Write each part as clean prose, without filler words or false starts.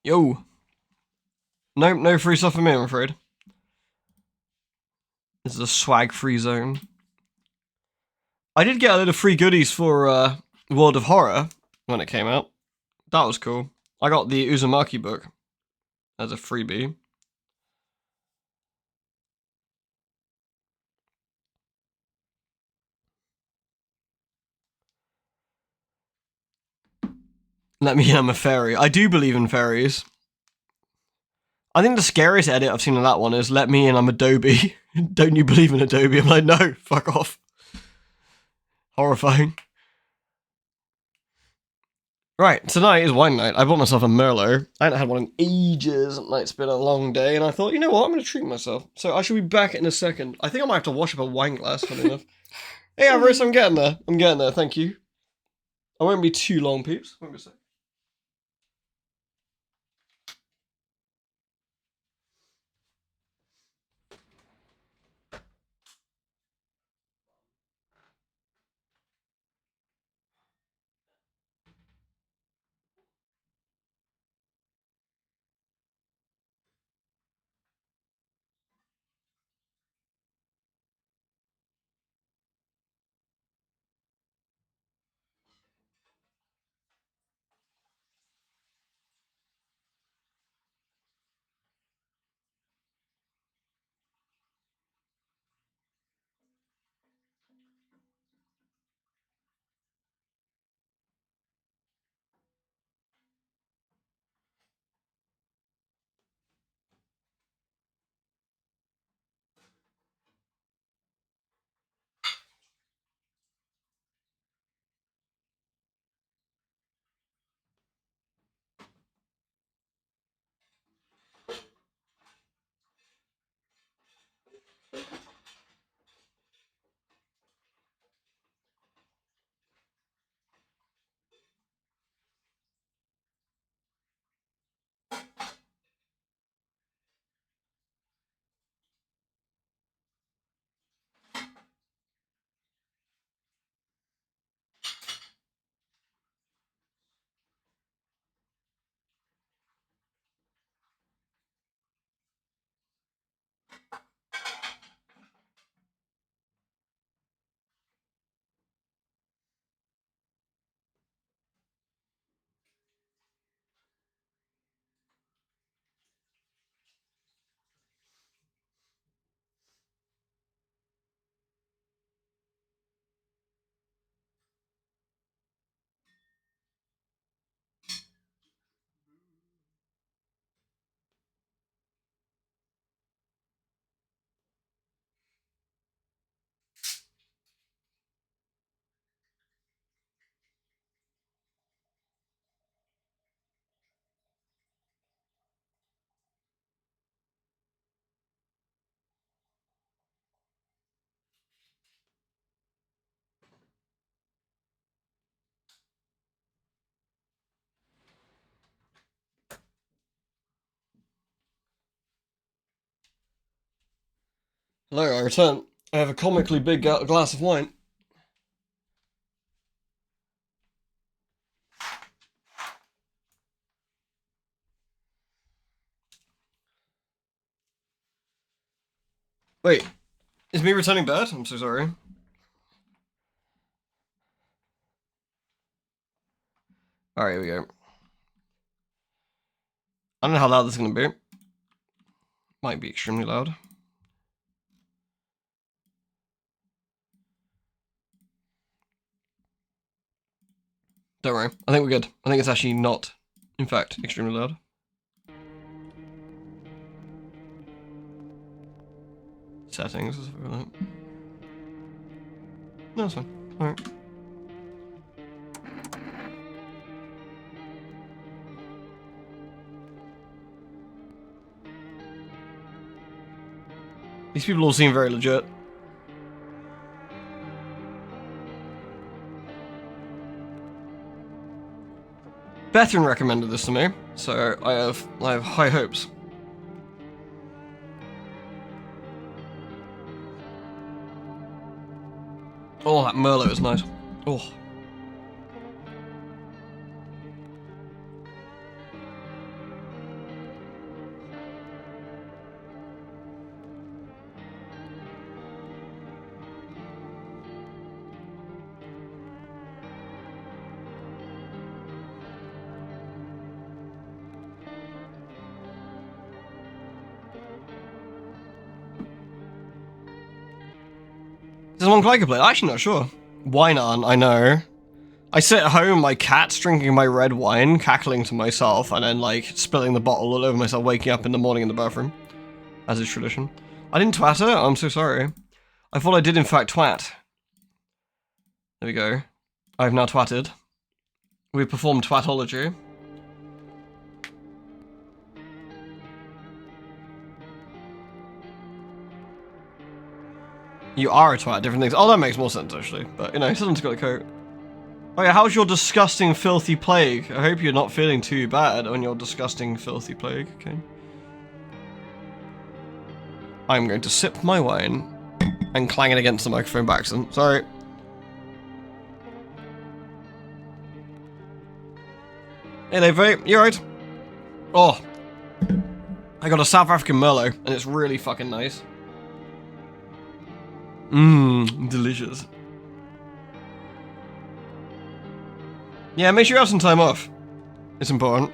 Yo. Nope, no free stuff for me, I'm afraid. This is a swag-free zone. I did get a little free goodies for World of Horror when it came out. That was cool. I got the Uzumaki book as a freebie. Let me in, I'm a fairy. I do believe in fairies. I think the scariest edit I've seen on that one is "Let me in, I'm Adobe." Don't you believe in Adobe? I'm like, no, fuck off. Horrifying. Right, tonight is wine night. I bought myself a Merlot. I haven't had one in ages. It's been a long day, and I thought, you know what, I'm going to treat myself. So I should be back in a second. I think I might have to wash up a wine glass, funny enough. Hey, Avarice, I'm getting there. I'm getting there, thank you. I won't be too long, peeps. Won't be a sec. Hello, I return. I have a comically big glass of wine. Wait, is me returning bad? I'm so sorry. Alright, here we go. I don't know how loud this is going to be. Might be extremely loud. Don't worry. I think we're good. I think it's actually not, in fact, extremely loud. Settings. No, it's fine. Alright. These people all seem very legit. Bethan recommended this to me, so I have high hopes. Oh, that Merlot is nice. Oh. There's one I could play. Actually, not sure. Wine on, I know. I sit at home, my cat's drinking my red wine, cackling to myself, and then, like, spilling the bottle all over myself, waking up in the morning in the bathroom. As is tradition. I didn't twat her? I'm so sorry. I thought I did, in fact, twat. There we go. I've now twatted. We've performed twatology. You are a twat, different things. Oh, that makes more sense, actually. But, you know, someone's got a coat. Oh yeah, how's your disgusting, filthy plague? I hope you're not feeling too bad on your disgusting, filthy plague, okay? I'm going to sip my wine and clang it against the microphone by accident. Sorry. Hey there, Faye. You alright? Oh. I got a South African Merlot, and it's really fucking nice. Mmm, delicious. Yeah, make sure you have some time off. It's important.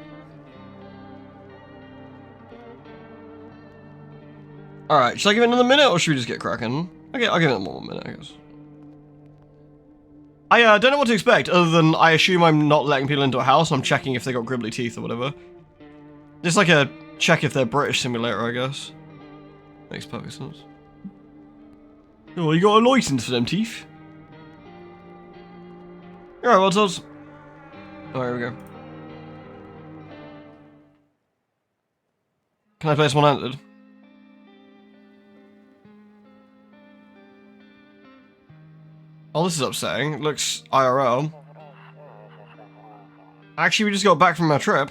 Alright, should I give it another minute, or should we just get cracking? Okay, I'll give it one more minute, I guess. I don't know what to expect, other than I assume I'm not letting people into a house, and I'm checking if they got gribbly teeth or whatever. Just like a check if they're British simulator, I guess. Makes perfect sense. Oh, you got a license for them teeth? Alright, well, Tods. Oh, here we go. Can I place one-handed? Oh, this is upsetting. It looks IRL. Actually, we just got back from our trip.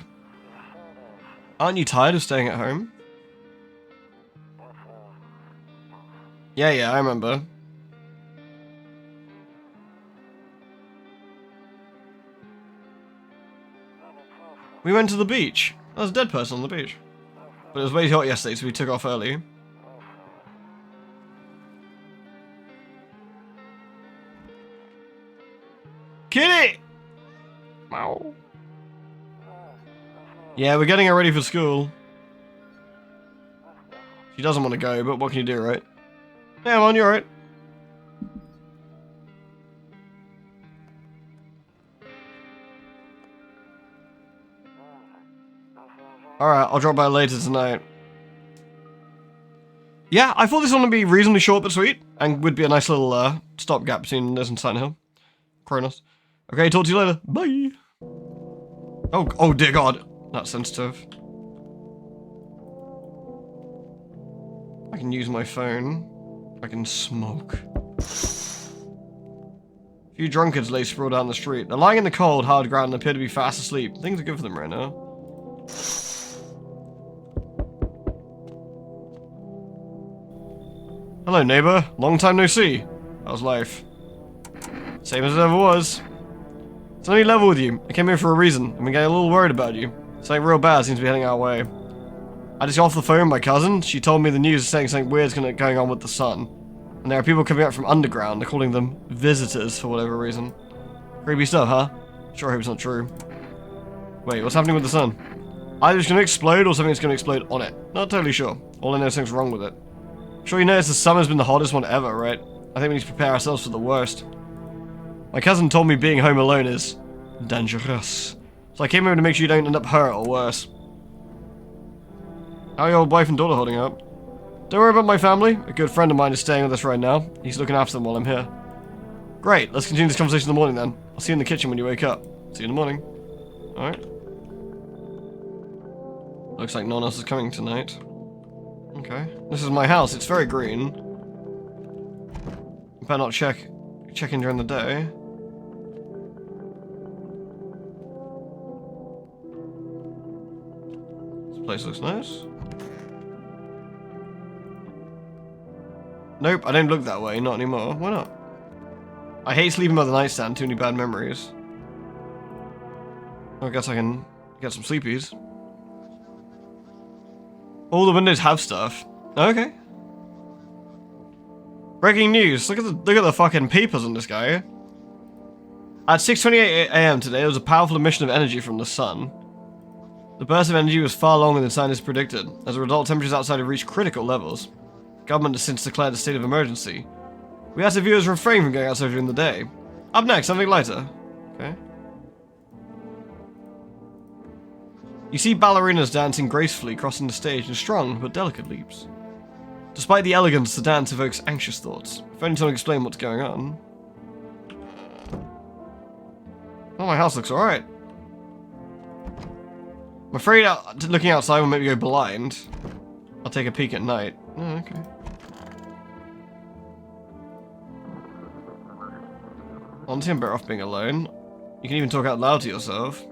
Aren't you tired of staying at home? Yeah, I remember. We went to the beach. There was a dead person on the beach. But it was way too hot yesterday, so we took off early. Kitty! Wow. Yeah, we're getting her ready for school. She doesn't want to go, but what can you do, right? Yeah, man, you're right. Alright, I'll drop by later tonight. Yeah, I thought this one would be reasonably short but sweet, and would be a nice little stopgap between this and Silent Hill. Kronos. Okay, talk to you later. Bye! Oh dear God. That's sensitive. I can use my phone. I can smoke. A few drunkards lay sprawled down the street. They're lying in the cold, hard ground and appear to be fast asleep. Things are good for them right now. Hello, neighbor. Long time no see. How's life? Same as it ever was. So let me level with you. I came here for a reason. I've been getting a little worried about you. Something real bad seems to be heading our way. I just got off the phone with my cousin. She told me the news is saying something weird's going on with the sun. And there are people coming up from underground. They're calling them visitors for whatever reason. Creepy stuff, huh? Sure hope it's not true. Wait, what's happening with the sun? Either it's going to explode or something's going to explode on it. Not totally sure. All I know is something's wrong with it. Sure you noticed the summer's been the hottest one ever, right? I think we need to prepare ourselves for the worst. My cousin told me being home alone is dangerous. So I came over to make sure you don't end up hurt or worse. How are your wife and daughter holding up? Don't worry about my family. A good friend of mine is staying with us right now. He's looking after them while I'm here. Great, let's continue this conversation in the morning then. I'll see you in the kitchen when you wake up. See you in the morning. Alright. Looks like no one else is coming tonight. Okay. This is my house. It's very green. Better not check in during the day. This place looks nice. Nope, I don't look that way. Not anymore. Why not? I hate sleeping by the nightstand. Too many bad memories. I guess I can get some sleepies. All the windows have stuff. Okay. Breaking news. Look at the fucking papers on this guy. At 6:28 AM today, there was a powerful emission of energy from the sun. The burst of energy was far longer than scientists predicted. As a result, temperatures outside have reached critical levels. The government has since declared a state of emergency. We asked the viewers refrain from going outside during the day. Up next, something lighter. Okay. You see ballerinas dancing gracefully, crossing the stage in strong but delicate leaps. Despite the elegance, the dance evokes anxious thoughts. If only someone explain what's going on. Oh, my house looks alright. I'm afraid looking outside will make me go blind. I'll take a peek at night. Oh, okay. Honestly, I'm better off being alone. You can even talk out loud to yourself.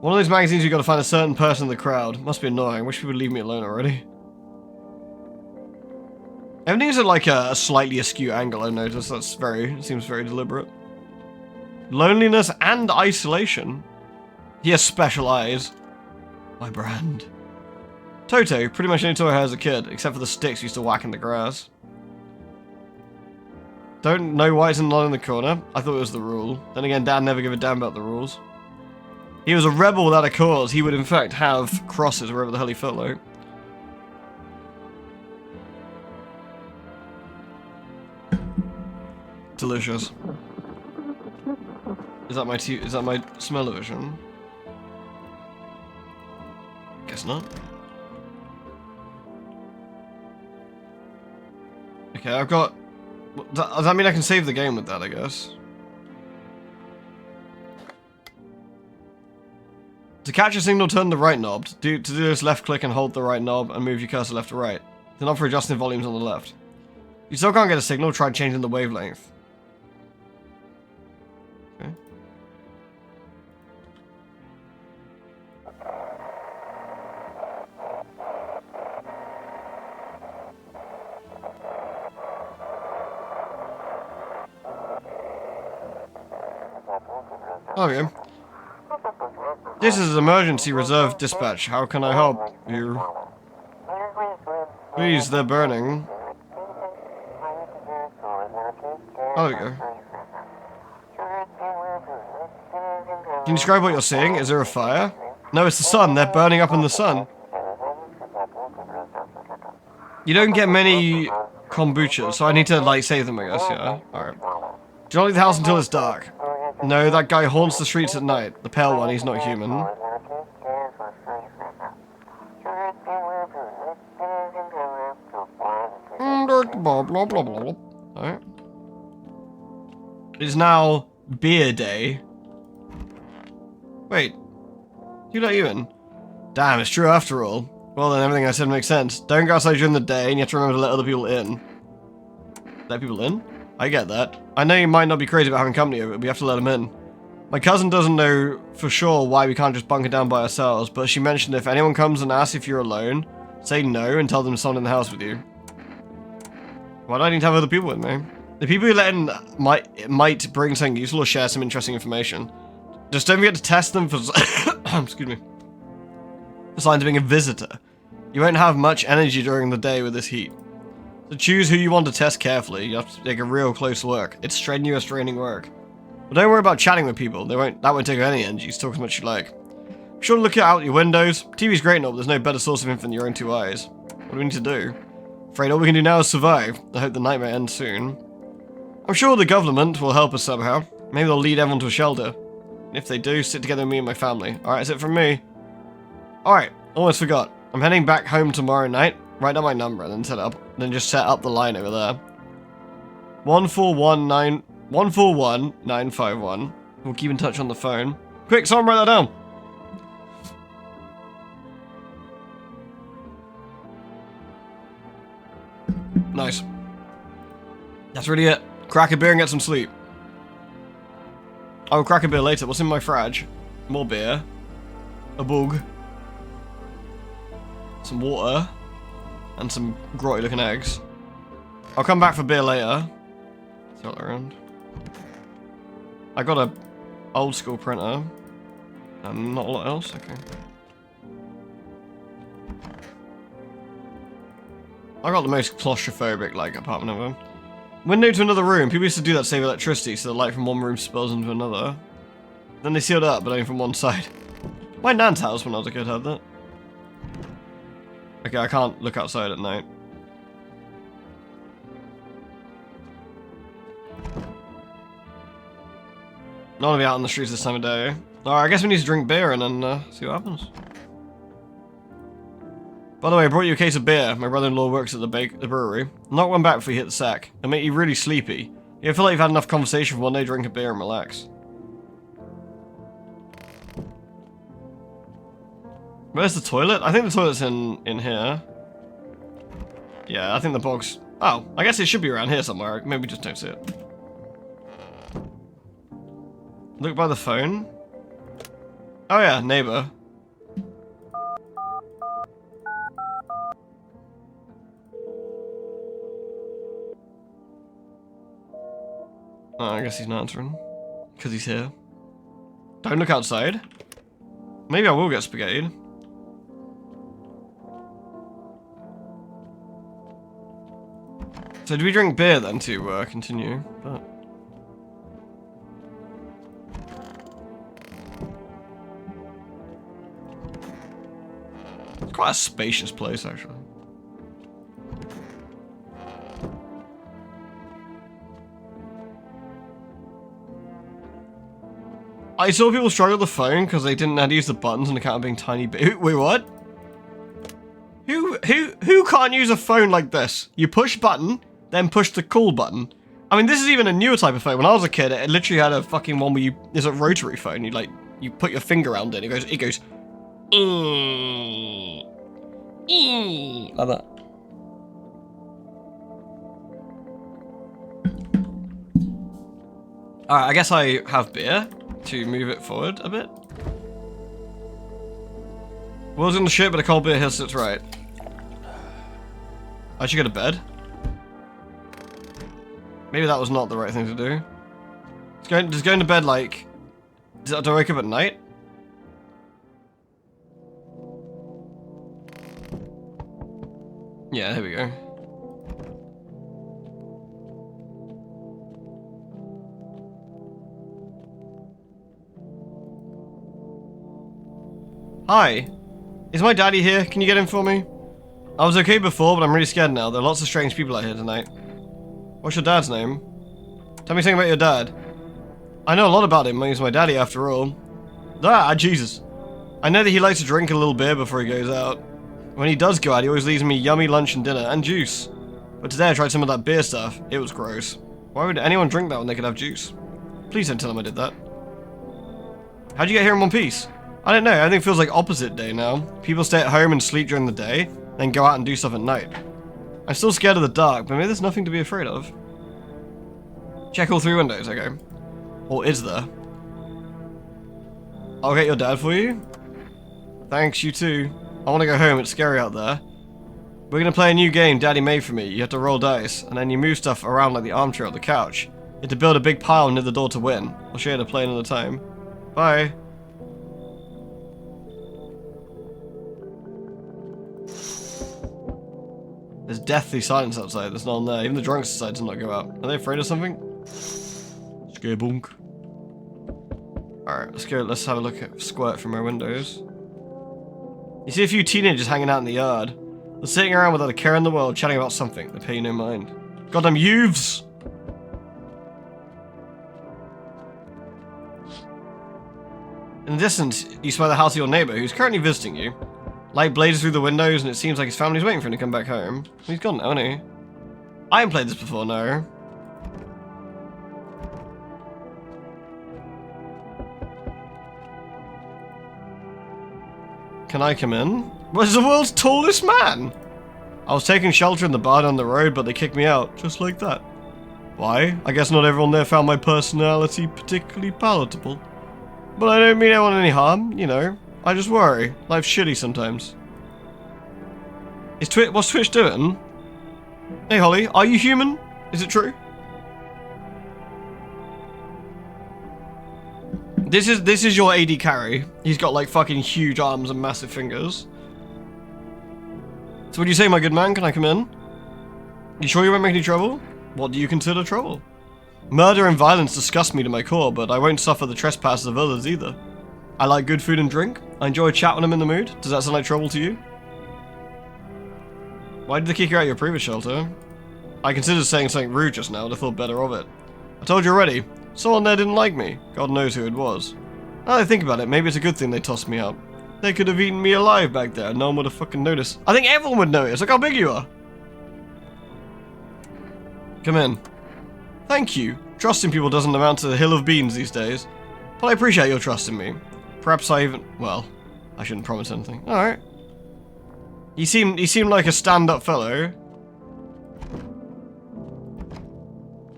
One of those magazines you gotta find a certain person in the crowd. Must be annoying. Wish people would leave me alone already. Everything's at like a slightly askew angle, I noticed. Seems very deliberate. Loneliness and isolation. He has special eyes. My brand. Toto, pretty much any toy I had as a kid, except for the sticks we used to whack in the grass. Don't know why it's not in the corner. I thought it was the rule. Then again, Dad never gave a damn about the rules. He was a rebel without a cause. He would in fact have crosses wherever the hell he felt like. Delicious. Is that my smell-o-vision? Guess not. Okay, I've got... Does that mean I can save the game with that, I guess? To catch a signal, turn the right knob. To do this, left click and hold the right knob and move your cursor left to right. The knob for adjusting volumes on the left. If you still can't get a signal, try changing the wavelength. Okay. Okay. This is emergency reserve dispatch. How can I help you? Please, they're burning. Oh, there we go. Can you describe what you're seeing? Is there a fire? No, it's the sun. They're burning up in the sun. You don't get many kombuchas, so I need to, like, save them, I guess, yeah? Alright. Do not leave the house until it's dark. No, that guy haunts the streets at night. The pale one, he's not human. Blah, blah, blah, blah. Alright. It is now beer day. Wait. Who let you in? Damn, it's true after all. Well then, everything I said makes sense. Don't go outside during the day, and you have to remember to let other people in. Let people in? I get that. I know you might not be crazy about having company over it, but we have to let them in. My cousin doesn't know for sure why we can't just bunker down by ourselves, but she mentioned if anyone comes and asks if you're alone, say no and tell them someone in the house with you. Why do I need to have other people with me? The people you let in might bring something useful or share some interesting information. Just don't forget to test them for excuse me. For signs of being a visitor. You won't have much energy during the day with this heat. So choose who you want to test carefully. You have to take a real close look. It's strenuous, draining work. But don't worry about chatting with people. That won't take any energy. So talk as much as you like. Be sure to look out your windows. TV's great and all, but there's no better source of info than your own two eyes. What do we need to do? Afraid all we can do now is survive. I hope the nightmare ends soon. I'm sure the government will help us somehow. Maybe they'll lead everyone to a shelter. And if they do, sit together with me and my family. Alright, that's it from me. Alright, almost forgot. I'm heading back home tomorrow night. Write down my number and then just set up the line over there. 141951. We'll keep in touch on the phone. Quick, someone write that down. Nice. That's really it. Crack a beer and get some sleep. I'll crack a beer later. What's in my fridge? More beer. A bug. Some water. And some grotty looking eggs. I'll come back for beer later. Throw it around. I got a old school printer. And not a lot else. Okay. I got the most claustrophobic, like, apartment ever. Window to another room. People used to do that to save electricity, so the light from one room spills into another. Then they sealed it up, but only from one side. My nan's house when I was a kid had that. Okay, I can't look outside at night. Not gonna be out on the streets this time of day. Alright, I guess we need to drink beer and then see what happens. By the way, I brought you a case of beer. My brother-in-law works at the brewery. Knock one back before you hit the sack. It'll make you really sleepy. You feel like you've had enough conversation for one day, drink a beer and relax. Where's the toilet? I think the toilet's in here. Yeah, I think the box... Oh, I guess it should be around here somewhere. Maybe we just don't see it. Look by the phone. Oh yeah, neighbor. Oh, I guess he's not answering. Because he's here. Don't look outside. Maybe I will get spaghetti. So do we drink beer then to continue? But... It's quite a spacious place, actually. I saw people struggle with the phone because they didn't know how to use the buttons on account of being tiny. Wait, what? Who can't use a phone like this? You push button, then push the call button. I mean, this is even a newer type of phone. When I was a kid, it literally had a fucking one where you... It's a rotary phone. You put your finger around it. It goes. Like that. Alright, I guess I have beer to move it forward a bit. Will's in the shit, but a cold beer hits its right. I should go to bed. Maybe that was not the right thing to do. Just going to bed like... Do I wake up at night? Yeah, here we go. Hi. Is my daddy here? Can you get him for me? I was okay before, but I'm really scared now. There are lots of strange people out here tonight. What's your dad's name? Tell me something about your dad. I know a lot about him. He's my daddy after all. Ah, Jesus. I know that he likes to drink a little beer before he goes out. When he does go out, he always leaves me yummy lunch and dinner, and juice. But today I tried some of that beer stuff. It was gross. Why would anyone drink that when they could have juice? Please don't tell him I did that. How'd you get here in one piece? I don't know, everything feels like opposite day now. People stay at home and sleep during the day, then go out and do stuff at night. I'm still scared of the dark, but maybe there's nothing to be afraid of. Check all 3 windows, okay. Or is there? I'll get your dad for you. Thanks, you too. I want to go home, it's scary out there. We're gonna play a new game Daddy made for me. You have to roll dice, and then you move stuff around like the armchair or the couch. You have to build a big pile near the door to win. I'll show you how to play another time. Bye. There's deathly silence outside, there's no one there. Even the drunks decide to not go out. Are they afraid of something? Scarebunk. Alright, let's have a look at Squirt from our windows. You see a few teenagers hanging out in the yard. They're sitting around without a care in the world, chatting about something. They pay you no mind. Goddamn youths! In the distance, you spy the house of your neighbor, who's currently visiting you. Light blazes through the windows, and it seems like his family's waiting for him to come back home. He's gone now, hasn't he? I haven't played this before, no. Can I come in? Where's the world's tallest man? I was taking shelter in the barn on the road, but they kicked me out, just like that. Why? I guess not everyone there found my personality particularly palatable. But I don't mean anyone any harm, you know. I just worry. Life's shitty sometimes. What's Twitch doing? Hey Holly, are you human? Is it true? This is your AD carry. He's got like fucking huge arms and massive fingers. So what do you say, my good man? Can I come in? You sure you won't make any trouble? What do you consider trouble? Murder and violence disgust me to my core, but I won't suffer the trespasses of others either. I like good food and drink. I enjoy a chat when I'm in the mood. Does that sound like trouble to you? Why did they kick you out of your previous shelter? I considered saying something rude just now, but I thought better of it. I told you already. Someone there didn't like me. God knows who it was. Now that I think about it, maybe it's a good thing they tossed me out. They could have eaten me alive back there. No one would have fucking noticed. I think everyone would notice. Look how big you are. Come in. Thank you. Trusting people doesn't amount to a hill of beans these days. But I appreciate your trust in me. Perhaps I even... Well, I shouldn't promise anything. Alright. He seemed like a stand-up fellow.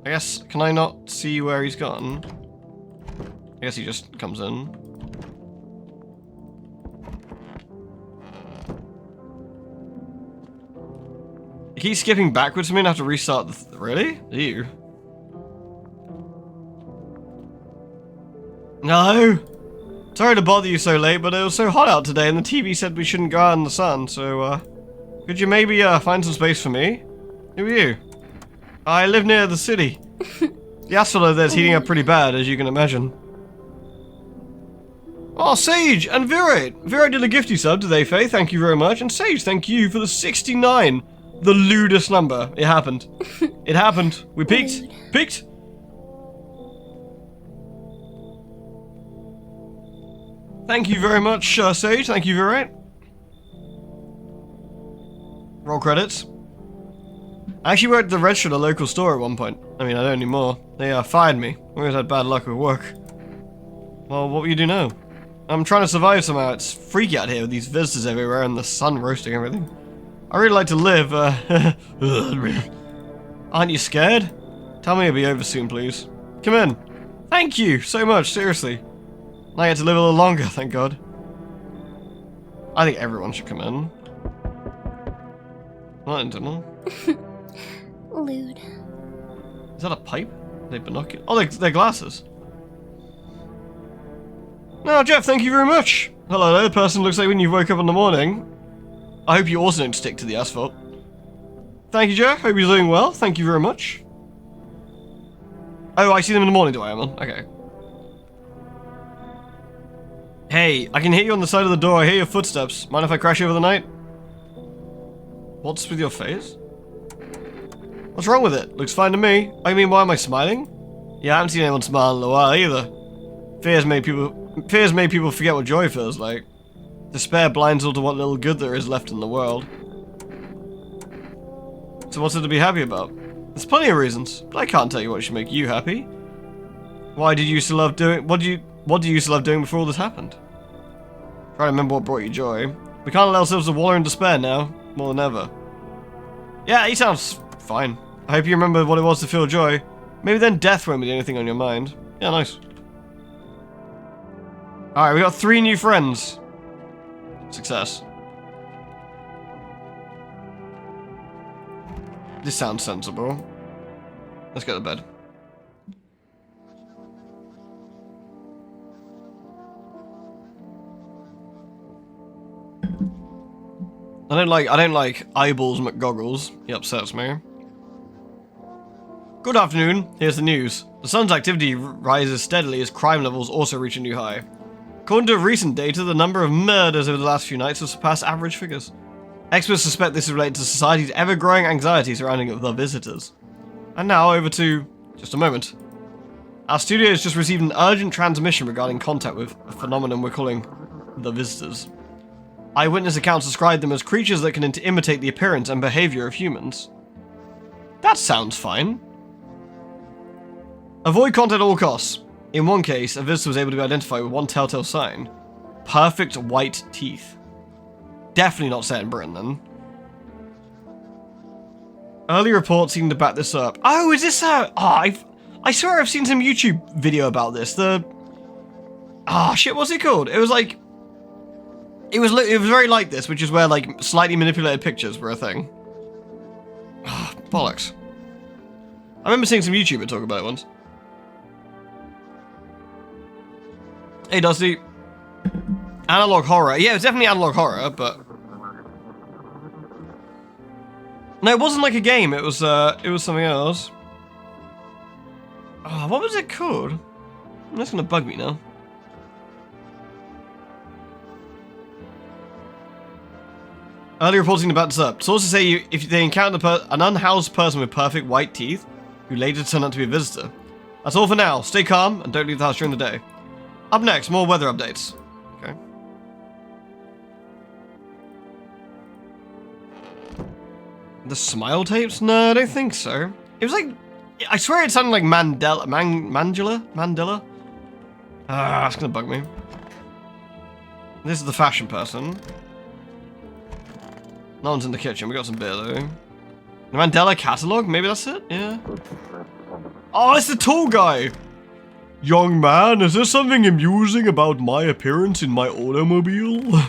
I guess, can I not see where he's gone? I guess he just comes in. He keeps skipping backwards to me and I have to restart the... Really? Ew. No! Sorry to bother you so late, but it was so hot out today and the TV said we shouldn't go out in the sun, so, could you maybe, find some space for me? Who are you? I live near the city. The asphalt over there's heating up pretty bad, as you can imagine. Oh, Sage and Virate! Virate did a gifty sub today, Faye, thank you very much. And Sage, thank you for the 69. The lewdest number. It happened. It happened. We peaked. Peaked! Thank you very much, Sage. Thank you, Virate. Roll credits. I actually worked at the register at a local store at one point. I mean, I don't anymore. They fired me. I always had bad luck with work. Well, what will you do now? I'm trying to survive somehow. It's freaky out here with these visitors everywhere and the sun roasting everything. I really like to live, Aren't you scared? Tell me it'll be over soon, please. Come in. Thank you so much, seriously. I get to live a little longer, thank God. I think everyone should come in. Not internal. Lewd. Is that a pipe? Are they binoculars? Oh, they're glasses. No, Jeff, thank you very much. Hello there, the person looks like when you woke up in the morning. I hope you also don't stick to the asphalt. Thank you, Jeff. Hope you're doing well. Thank you very much. Oh, I see them in the morning, do I, Emma? Okay. Hey, I can hear you on the side of the door. I hear your footsteps. Mind if I crash over the night? What's with your face? What's wrong with it? Looks fine to me. I mean, why am I smiling? Yeah, I haven't seen anyone smile in a while either. Fears made people forget what joy feels like. Despair blinds all to what little good there is left in the world. So what's there to be happy about? There's plenty of reasons, but I can't tell you what should make you happy. Why did you used to love doing? What do you used to love doing before all this happened? Try to remember what brought you joy. We can't allow ourselves to wallow in despair now, more than ever. Yeah, he sounds fine. I hope you remember what it was to feel joy. Maybe then death won't be the only thing on your mind. Yeah, nice. Alright, we got 3 new friends. Success. This sounds sensible. Let's go to bed. I don't like eyeballs McGoggles. He upsets me. Good afternoon. Here's the news. The sun's activity rises steadily as crime levels also reach a new high. According to recent data, the number of murders over the last few nights has surpassed average figures. Experts suspect this is related to society's ever-growing anxiety surrounding the visitors. And now, over to... just a moment. Our studio has just received an urgent transmission regarding contact with a phenomenon we're calling the visitors. Eyewitness accounts describe them as creatures that can imitate the appearance and behavior of humans. That sounds fine. Avoid contact at all costs. In one case, a visitor was able to be identified with one telltale sign. Perfect white teeth. Definitely not set in Britain, then. Early reports seem to back this up. Oh, is this how... Oh, I swear I've seen some YouTube video about this. Shit, what's it called? It was like... It was very like this, which is where, like, slightly manipulated pictures were a thing. Oh, bollocks. I remember seeing some YouTuber talk about it once. Hey, Dusty. Analog horror. Yeah, it was definitely analog horror, but... No, it wasn't like a game. It was something else. Oh, what was it called? That's gonna bug me now. Early reporting about this up. Sources say if they encounter an unhoused person with perfect white teeth, who later turned out to be a visitor, That's all for now. Stay calm and don't leave the house during the day. Up next, more weather updates. Okay. The smile tapes? No, I don't think so. It was like... I swear it sounded like Mandela? Ah, that's gonna bug me. This is the fashion person. No one's in the kitchen. We got some beer though. The Mandela catalog? Maybe that's it? Yeah. Oh, it's the tall guy! Young man, is there something amusing about my appearance in my automobile?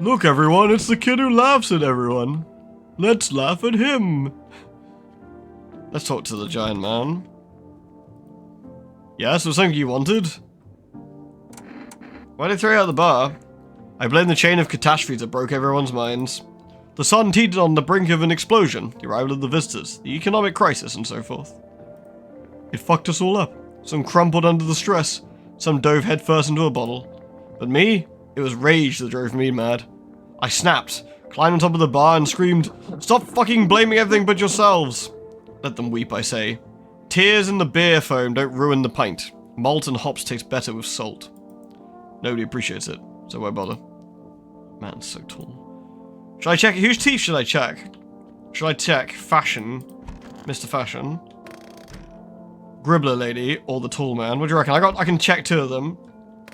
Look everyone, it's the kid who laughs at everyone. Let's laugh at him. Let's talk to the giant man. Yes, was something you wanted? Why did they throw you out the bar? I blame the chain of catastrophes that broke everyone's minds. The sun teetered on the brink of an explosion, the arrival of the visitors, the economic crisis, and so forth. It fucked us all up. Some crumpled under the stress, some dove headfirst into a bottle. But me, it was rage that drove me mad. I snapped, climbed on top of the bar and screamed, "Stop fucking blaming everything but yourselves!" Let them weep, I say. Tears in the beer foam don't ruin the pint. Malt and hops taste better with salt. Nobody appreciates it, so why bother? Man, so tall. Should I check? Whose teeth should I check? Should I check Fashion, Mr. Fashion, Gribbler Lady, or the tall man? What do you reckon? I can check two of them.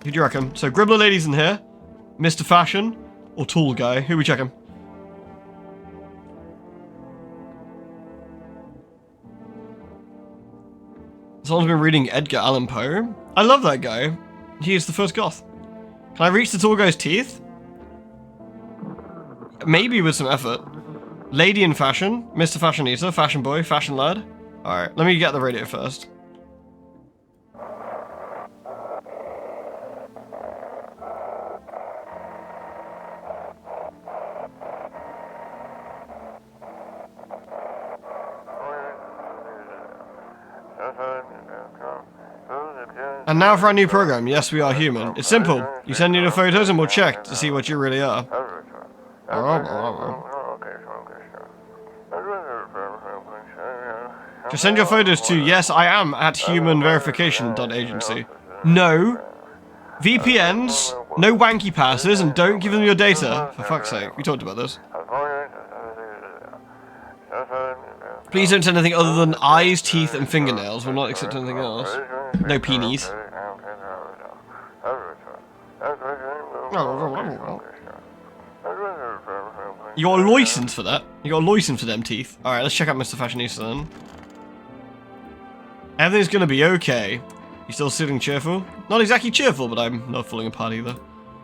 Who do you reckon? So Gribbler Lady's in here, Mr. Fashion, or tall guy? Who we checking? Someone's been reading Edgar Allan Poe. I love that guy. He is the first goth. Can I reach the tall guy's teeth? Maybe with some effort. Lady in fashion, Mr. Fashionista, fashion boy, fashion lad. Alright, let me get the radio first. And now for our new program, Yes We Are Human. It's simple. You send in your photos and we'll check to see what you really are. Just send your photos to yesIam@humanverification.agency. No VPNs, no wanky passes, and don't give them your data. For fuck's sake, we talked about this. Please don't send anything other than eyes, teeth, and fingernails. We'll not accept anything else. No peenies. You got a license for that? You got a license for them teeth? Alright, let's check out Mr. Fashionista then. Everything's gonna be okay. You still sitting cheerful? Not exactly cheerful, but I'm not falling apart either.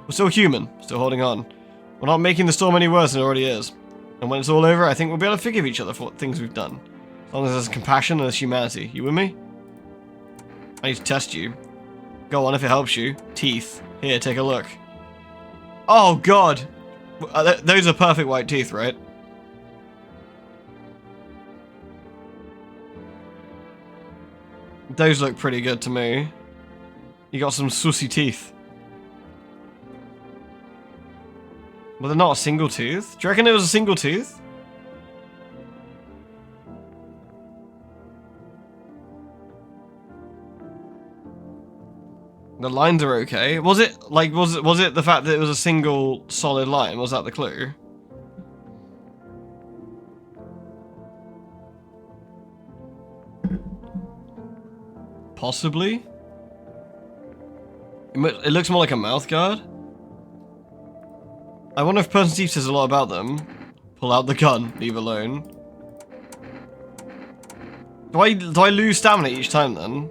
We're still human, still holding on. We're not making the storm any worse than it already is. And when it's all over, I think we'll be able to forgive each other for what things we've done. As long as there's compassion and there's humanity. You with me? I need to test you. Go on if it helps you. Teeth. Here, take a look. Oh god! Those are perfect white teeth, right? Those look pretty good to me. You got some sussy teeth. But they're not a single tooth? Do you reckon it was a single tooth? The lines are okay. Was it the fact that it was a single solid line? Was that the clue? Possibly. It looks more like a mouth guard. I wonder if person's teeth says a lot about them. Pull out the gun, leave alone. Do I lose stamina each time then?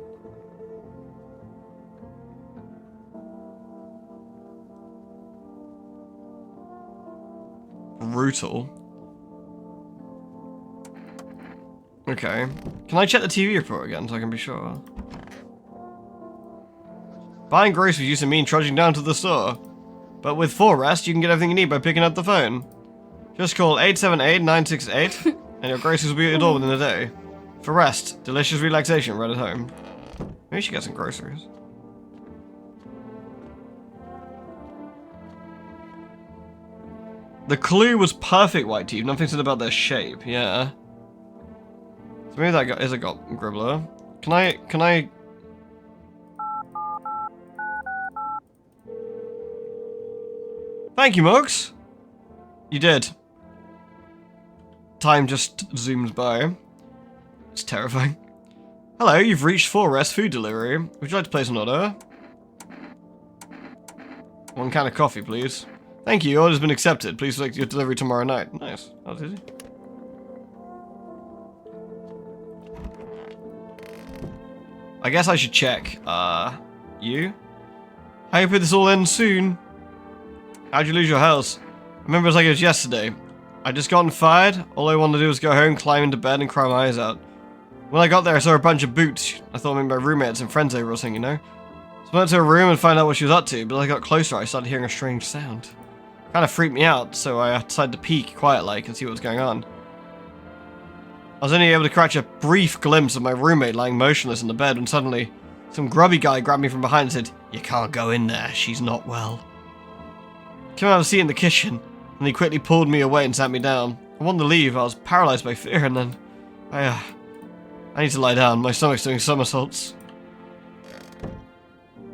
Brutal. Okay. Can I check the TV report again so I can be sure? Buying groceries used to mean trudging down to the store. But with 4Rest, you can get everything you need by picking up the phone. Just call 878-968 and your groceries will be at your door within a day. For rest, delicious relaxation right at home. Maybe we should get some groceries. The clue was perfect white teeth, nothing said about their shape, yeah. So maybe that guy is a gribbler. Can I... Thank you, Mugs! You did. Time just zooms by. It's terrifying. Hello, you've reached 4 Rest Food Delivery. Would you like to place an order? 1 can of coffee, please. Thank you, your order's been accepted. Please select your delivery tomorrow night. Nice. That was easy. I guess I should check. You? I hope this all ends soon. How'd you lose your house? I remember it like it was yesterday. I'd just gotten fired. All I wanted to do was go home, climb into bed, and cry my eyes out. When I got there, I saw a bunch of boots. I thought maybe my roommates and friends over or something, you know? So I went to her room and found out what she was up to, but as I got closer, I started hearing a strange sound. It kind of freaked me out, so I decided to peek quiet-like and see what was going on. I was only able to catch a brief glimpse of my roommate lying motionless in the bed when suddenly, some grubby guy grabbed me from behind and said, "You can't go in there, she's not well." I came out of a seat in the kitchen, and he quickly pulled me away and sat me down. I wanted to leave, I was paralyzed by fear, and then... I need to lie down, my stomach's doing somersaults.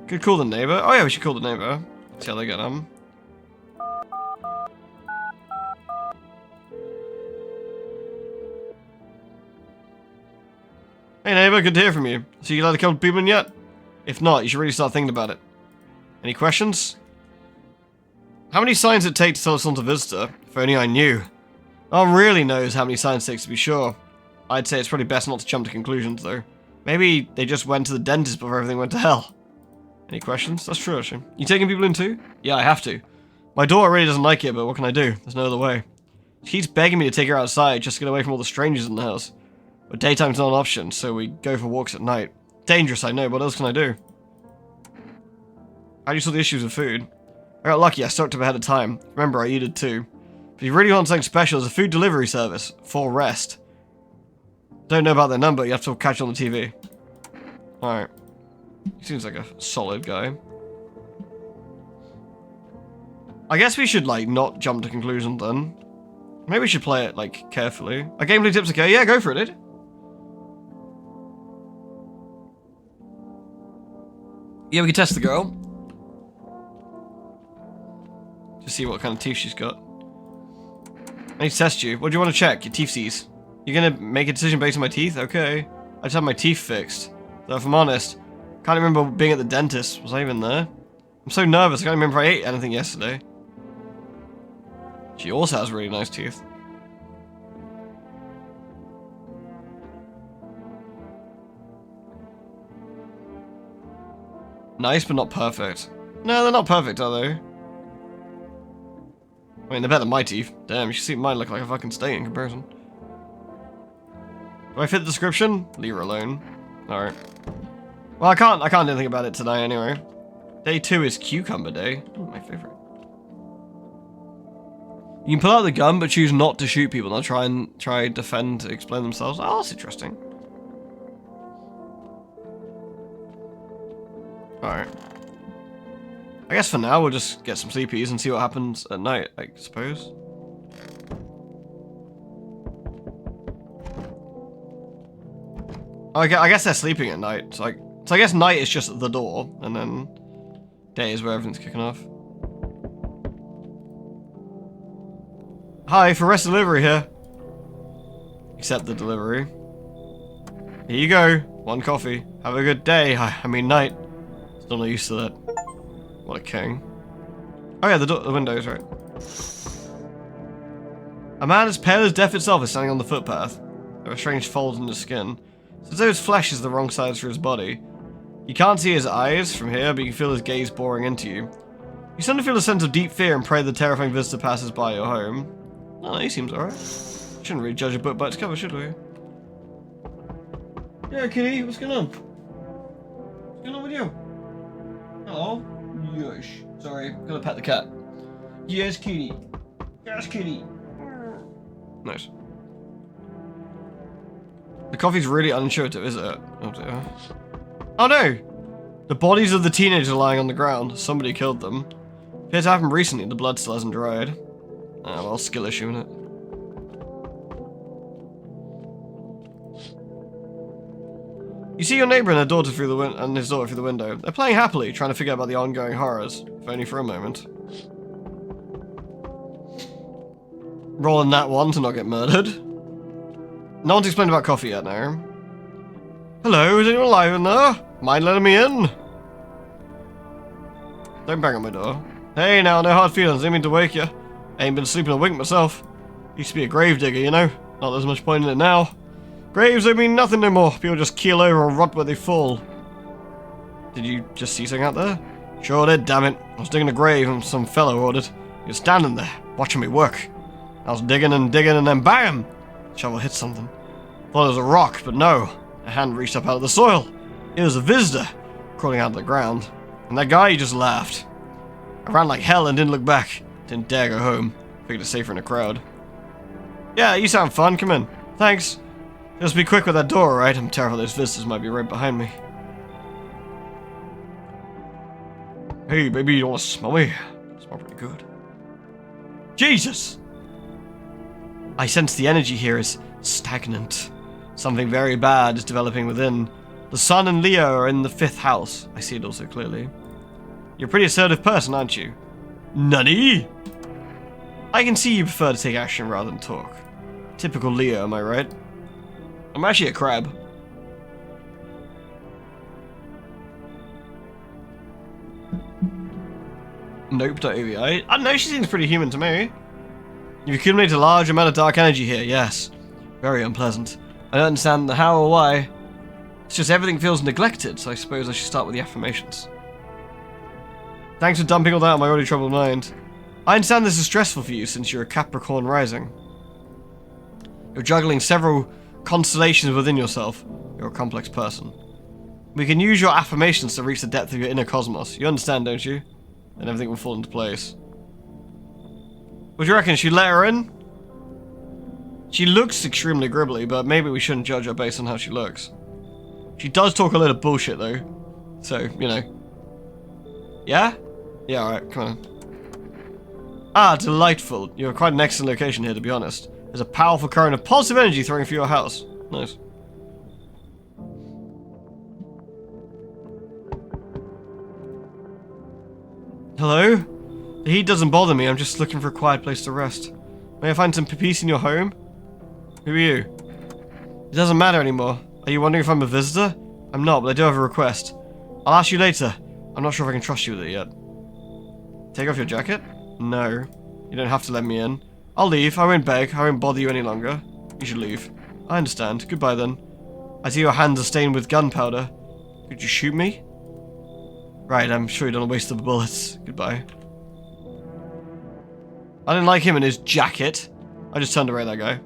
Could call the neighbor. Oh yeah, we should call the neighbor. See how they get on. Hey neighbor, good to hear from you. So you let a couple people in yet? If not, you should really start thinking about it. Any questions? How many signs does it take to tell someone's a visitor? If only I knew. No one really knows how many signs it takes to be sure. I'd say it's probably best not to jump to conclusions, though. Maybe they just went to the dentist before everything went to hell. Any questions? That's true, actually. You taking people in too? Yeah, I have to. My daughter really doesn't like it, but what can I do? There's no other way. She keeps begging me to take her outside just to get away from all the strangers in the house. But daytime's not an option, so we go for walks at night. Dangerous, I know, but what else can I do? How do you sort the issues with food? I got lucky, I stocked up ahead of time. Remember, I eated too. If you really want something special, there's a food delivery service. For Rest. Don't know about their number, you have to catch it on the TV. Alright. He seems like a solid guy. I guess we should, like, not jump to conclusions then. Maybe we should play it, like, carefully. Are gameplay tips okay? Yeah, go for it, dude. Yeah, we can test the girl. Just see what kind of teeth she's got. I need to test you. What do you want to check? Your teethsies. You're gonna make a decision based on my teeth? Okay. I just had my teeth fixed. Though if I'm honest, can't remember being at the dentist. Was I even there? I'm so nervous, I can't remember if I ate anything yesterday. She also has really nice teeth. Nice, but not perfect. No, they're not perfect, are they? I mean, they're better than my teeth. Damn, you should see mine look like a fucking stain in comparison. Do I fit the description? Leave her alone. Alright. Well, I can't do anything about it today anyway. Day 2 is Cucumber Day. Ooh, my favorite. You can pull out the gun, but choose not to shoot people. They'll try defend to explain themselves. Oh, that's interesting. Alright. I guess for now we'll just get some sleepies and see what happens at night, I suppose. I guess they're sleeping at night, so I guess night is just the door, and then day is where everything's kicking off. Hi, for Rest Delivery here. Accept the delivery. Here you go. 1 coffee. Have a good day. I mean night. Still not used to that. What a king. Oh yeah, the window's right. A man as pale as death itself is standing on the footpath. There are strange folds in his skin. It's as though his flesh is the wrong size for his body. You can't see his eyes from here, but you can feel his gaze boring into you. You suddenly feel a sense of deep fear and pray the terrifying visitor passes by your home. Oh, he seems alright. Shouldn't really judge a book by its cover, should we? Yeah, kitty, what's going on? What's going on with you? Hello? Yes. Sorry, gotta pet the cat. Yes, kitty. Yes, kitty. Nice. The coffee's really unintuitive, is it? Oh dear. Oh no! The bodies of the teenagers are lying on the ground. Somebody killed them. Appears to happen recently, the blood still hasn't dried. Oh well, skill issue, innit? You see your neighbor and his daughter through the window. They're playing happily, trying to forget about the ongoing horrors, if only for a moment. Rolling that one to not get murdered. No one's explained about coffee yet, now. Hello, is anyone alive in there? Mind letting me in? Don't bang on my door. Hey now, no hard feelings, didn't mean to wake you. Ain't been sleeping a wink myself. Used to be a grave digger, you know. Not there's much point in it now. Graves don't mean nothing no more. People just keel over or rot where they fall. Did you just see something out there? Sure did, damn it. I was digging a grave and some fellow ordered. He was standing there, watching me work. I was digging and then bam! The shovel hit something. Thought it was a rock, but no. A hand reached up out of the soil. It was a visitor, crawling out of the ground. And that guy, he just laughed. I ran like hell and didn't look back. Didn't dare go home. Figured it's safer in a crowd. Yeah, you sound fun. Come in. Thanks. Just be quick with that door, alright? I'm terrified those visitors might be right behind me. Hey, baby, you don't want to smell me? Smell pretty good. Jesus! I sense the energy here is stagnant. Something very bad is developing within. The Sun and Leo are in the 5th house. I see it also clearly. You're a pretty assertive person, aren't you? Nani? I can see you prefer to take action rather than talk. Typical Leo, am I right? I'm actually a crab. Nope.ovi. I don't know, she seems pretty human to me. You've accumulated a large amount of dark energy here, yes. Very unpleasant. I don't understand the how or why. It's just everything feels neglected, so I suppose I should start with the affirmations. Thanks for dumping all that on my already troubled mind. I understand this is stressful for you since you're a Capricorn rising. You're juggling several constellations within yourself. You're a complex person. We can use your affirmations to reach the depth of your inner cosmos. You understand, don't you? And everything will fall into place. What do you reckon? Should we let her in? She looks extremely gribbly, but maybe we shouldn't judge her based on how she looks. She does talk a lot of bullshit, though. So, you know. Yeah? Yeah, alright, come on. Ah, delightful. You're quite an excellent location here, to be honest. There's a powerful current of positive energy throwing through your house. Nice. Hello? The heat doesn't bother me, I'm just looking for a quiet place to rest. May I find some peace in your home? Who are you? It doesn't matter anymore. Are you wondering if I'm a visitor? I'm not, but I do have a request. I'll ask you later. I'm not sure if I can trust you with it yet. Take off your jacket? No. You don't have to let me in. I'll leave. I won't beg. I won't bother you any longer. You should leave. I understand. Goodbye then. I see your hands are stained with gunpowder. Could you shoot me? Right, I'm sure you don't waste the bullets. Goodbye. I didn't like him in his jacket. I just turned away that guy.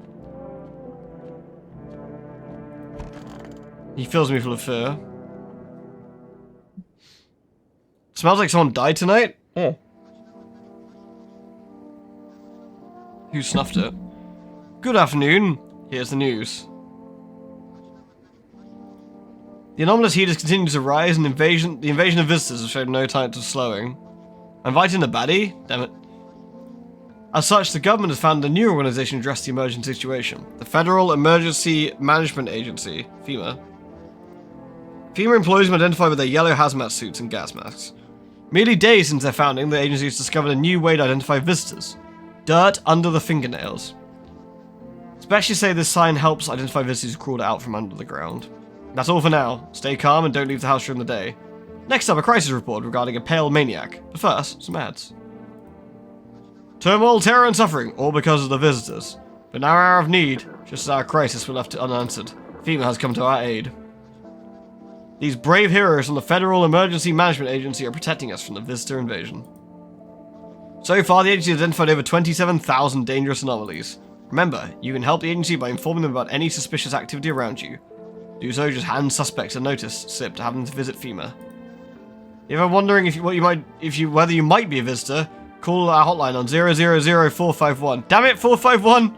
He fills me full of fear. Smells like someone died tonight? Oh. Who snuffed it? Good afternoon. Here's the news. The anomalous heat has continued to rise and the invasion of visitors has showed no signs of slowing. I'm inviting a baddie? Damn it. As such, the government has founded a new organization to address the emerging situation. The Federal Emergency Management Agency, FEMA. FEMA employees have been identified with their yellow hazmat suits and gas masks. Merely days since their founding, the agency has discovered a new way to identify visitors. Dirt under the fingernails. Specialists say this sign helps identify visitors who crawled out from under the ground. That's all for now. Stay calm and don't leave the house during the day. Next up, a crisis report regarding a pale maniac. But first, some ads. Turmoil, terror, and suffering, all because of the visitors. But in our hour of need, just as our crisis were left unanswered, FEMA has come to our aid. These brave heroes from the Federal Emergency Management Agency are protecting us from the visitor invasion. So far, the agency has identified over 27,000 dangerous anomalies. Remember, you can help the agency by informing them about any suspicious activity around you. Do so, just hand suspects a notice slip to have them to visit FEMA. If you're wondering whether you might be a visitor, call our hotline on 000451. Damn it, 451!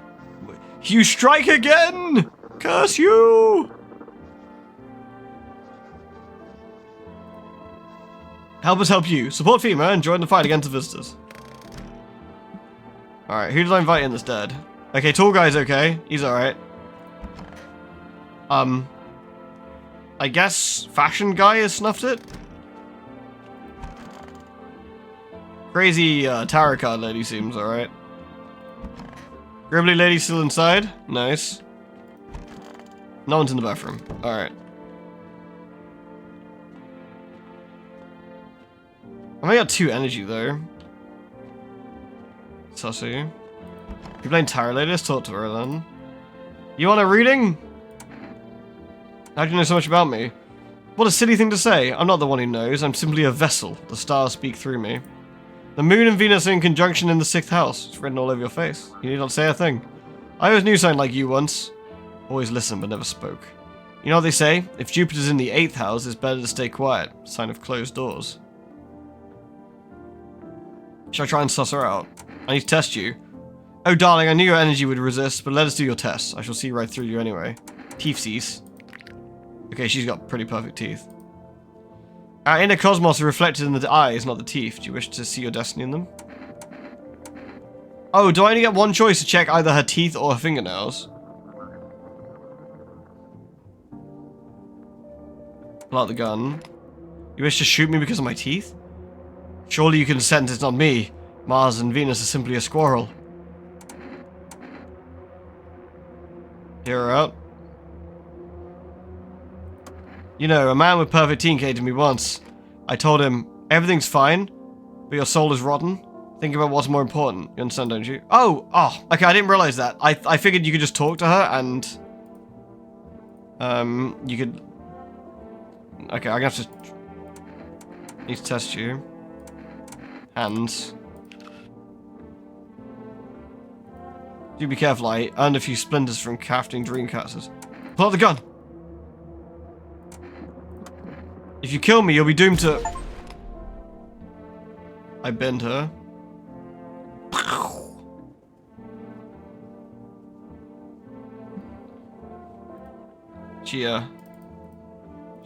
You strike again! Curse you! Help us help you. Support FEMA and join the fight against the visitors. Alright, who did I invite in that's dead? Okay, tall guy's okay. He's alright. I guess fashion guy has snuffed it? Crazy tarot card lady seems alright. Gribbly lady still inside? Nice. No one's in the bathroom. Alright. I've only got 2 energy though. Sussy. You playing tarot lady? Let's talk to her then. You want a reading? How do you know so much about me? What a silly thing to say. I'm not the one who knows. I'm simply a vessel. The stars speak through me. The moon and Venus are in conjunction in the 6th house. It's written all over your face. You need not say a thing. I always knew something like you once. Always listened but never spoke. You know what they say? If Jupiter's in the 8th house, it's better to stay quiet. Sign of closed doors. Shall I try and suss her out? I need to test you. Oh darling, I knew your energy would resist, but let us do your test. I shall see right through you anyway. Teethsies. Okay, she's got pretty perfect teeth. Our inner cosmos are reflected in the eyes, not the teeth. Do you wish to see your destiny in them? Oh, do I only get one choice to check either her teeth or her fingernails? Pull out the gun. You wish to shoot me because of my teeth? Surely you can sense it's not me. Mars and Venus are simply a squirrel. Hear her out. You know, a man with perfect teeth came to me once. I told him, everything's fine, but your soul is rotten. Think about what's more important. You understand, don't you? Oh, okay, I didn't realize that. I figured you could just talk to her and... you could... Okay, I'm gonna have to... need to test you. Hands. Do be careful, I earned a few splinters from crafting dreamcasters. Pull out the gun! If you kill me, you'll be doomed to... I bend her. She a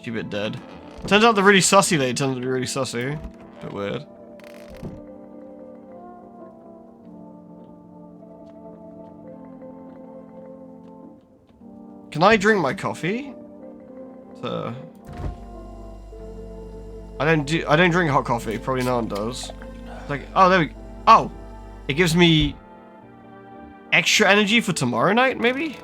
bit dead. Turns out the really sussy lady turns out to be really sussy. Bit weird. Can I drink my coffee? I don't drink hot coffee. Probably no one does. It's like, oh, there we... Oh! It gives me... extra energy for tomorrow night, maybe?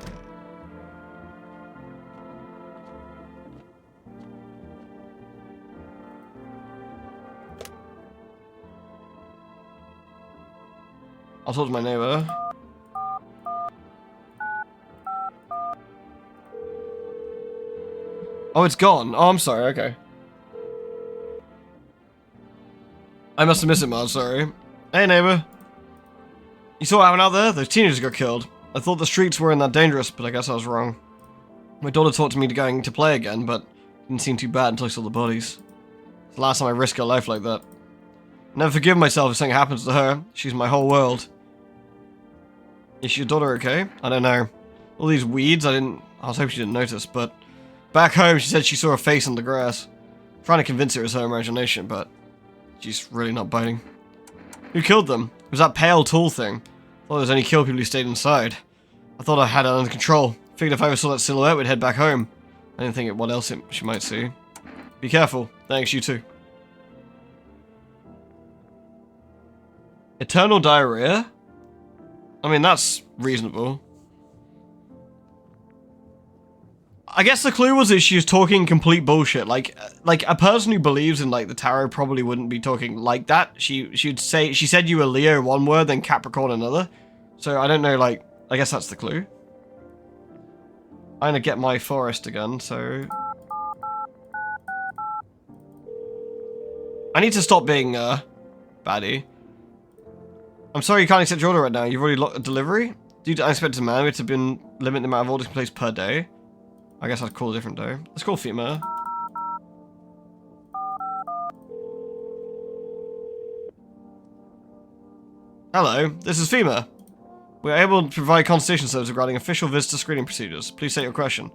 I'll talk to my neighbor. Oh, it's gone. Oh, I'm sorry. Okay. I must have missed it, Mars. Sorry. Hey, neighbor. You saw what happened out there? Those teenagers got killed. I thought the streets weren't that dangerous, but I guess I was wrong. My daughter talked me to going to play again, but it didn't seem too bad until I saw the bodies. It's the last time I risked her life like that. I'll never forgive myself if something happens to her. She's my whole world. Is your daughter okay? I don't know. All these weeds, I was hoping she didn't notice, but... Back home, she said she saw a face in the grass. I'm trying to convince her it was her imagination, but... she's really not biting. Who killed them? It was that pale, tall thing. I thought it was only killed people who stayed inside. I thought I had it under control. Figured if I ever saw that silhouette, we'd head back home. I didn't think what else she might see. Be careful. Thanks, you too. Eternal diarrhea? I mean, that's reasonable. I guess the clue was that she was talking complete bullshit. Like a person who believes in like the tarot probably wouldn't be talking like that. She'd say, she said you were Leo one word, then Capricorn another. So I don't know, like, I guess that's the clue. I'm gonna get my forest again, so... I need to stop being, baddie. I'm sorry you can't accept your order right now. You've already locked a delivery? Due to unexpected demand, we have to limit the amount of orders placed per day. I guess I'd call a different day. Let's call female. Hello, this is FEMA. We are able to provide consultation service regarding official visitor screening procedures. Please state your question.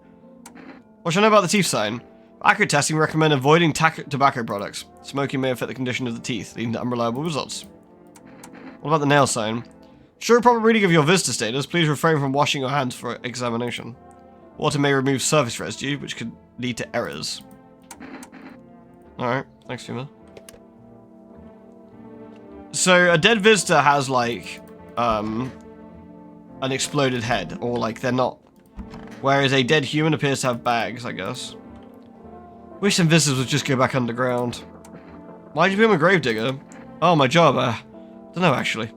What should I know about the teeth sign? For accurate testing, we recommend avoiding tobacco products. Smoking may affect the condition of the teeth, leading to unreliable results. What about the nail sign? Sure, a proper reading of your visitor status. Please refrain from washing your hands for examination. Water may remove surface residue, which could lead to errors. Alright, thanks, Fuma. So, a dead visitor has, like, an exploded head, or, like, they're not. Whereas a dead human appears to have bags, I guess. Wish some visitors would just go back underground. Why'd you become a gravedigger? Oh, my job, don't know, actually.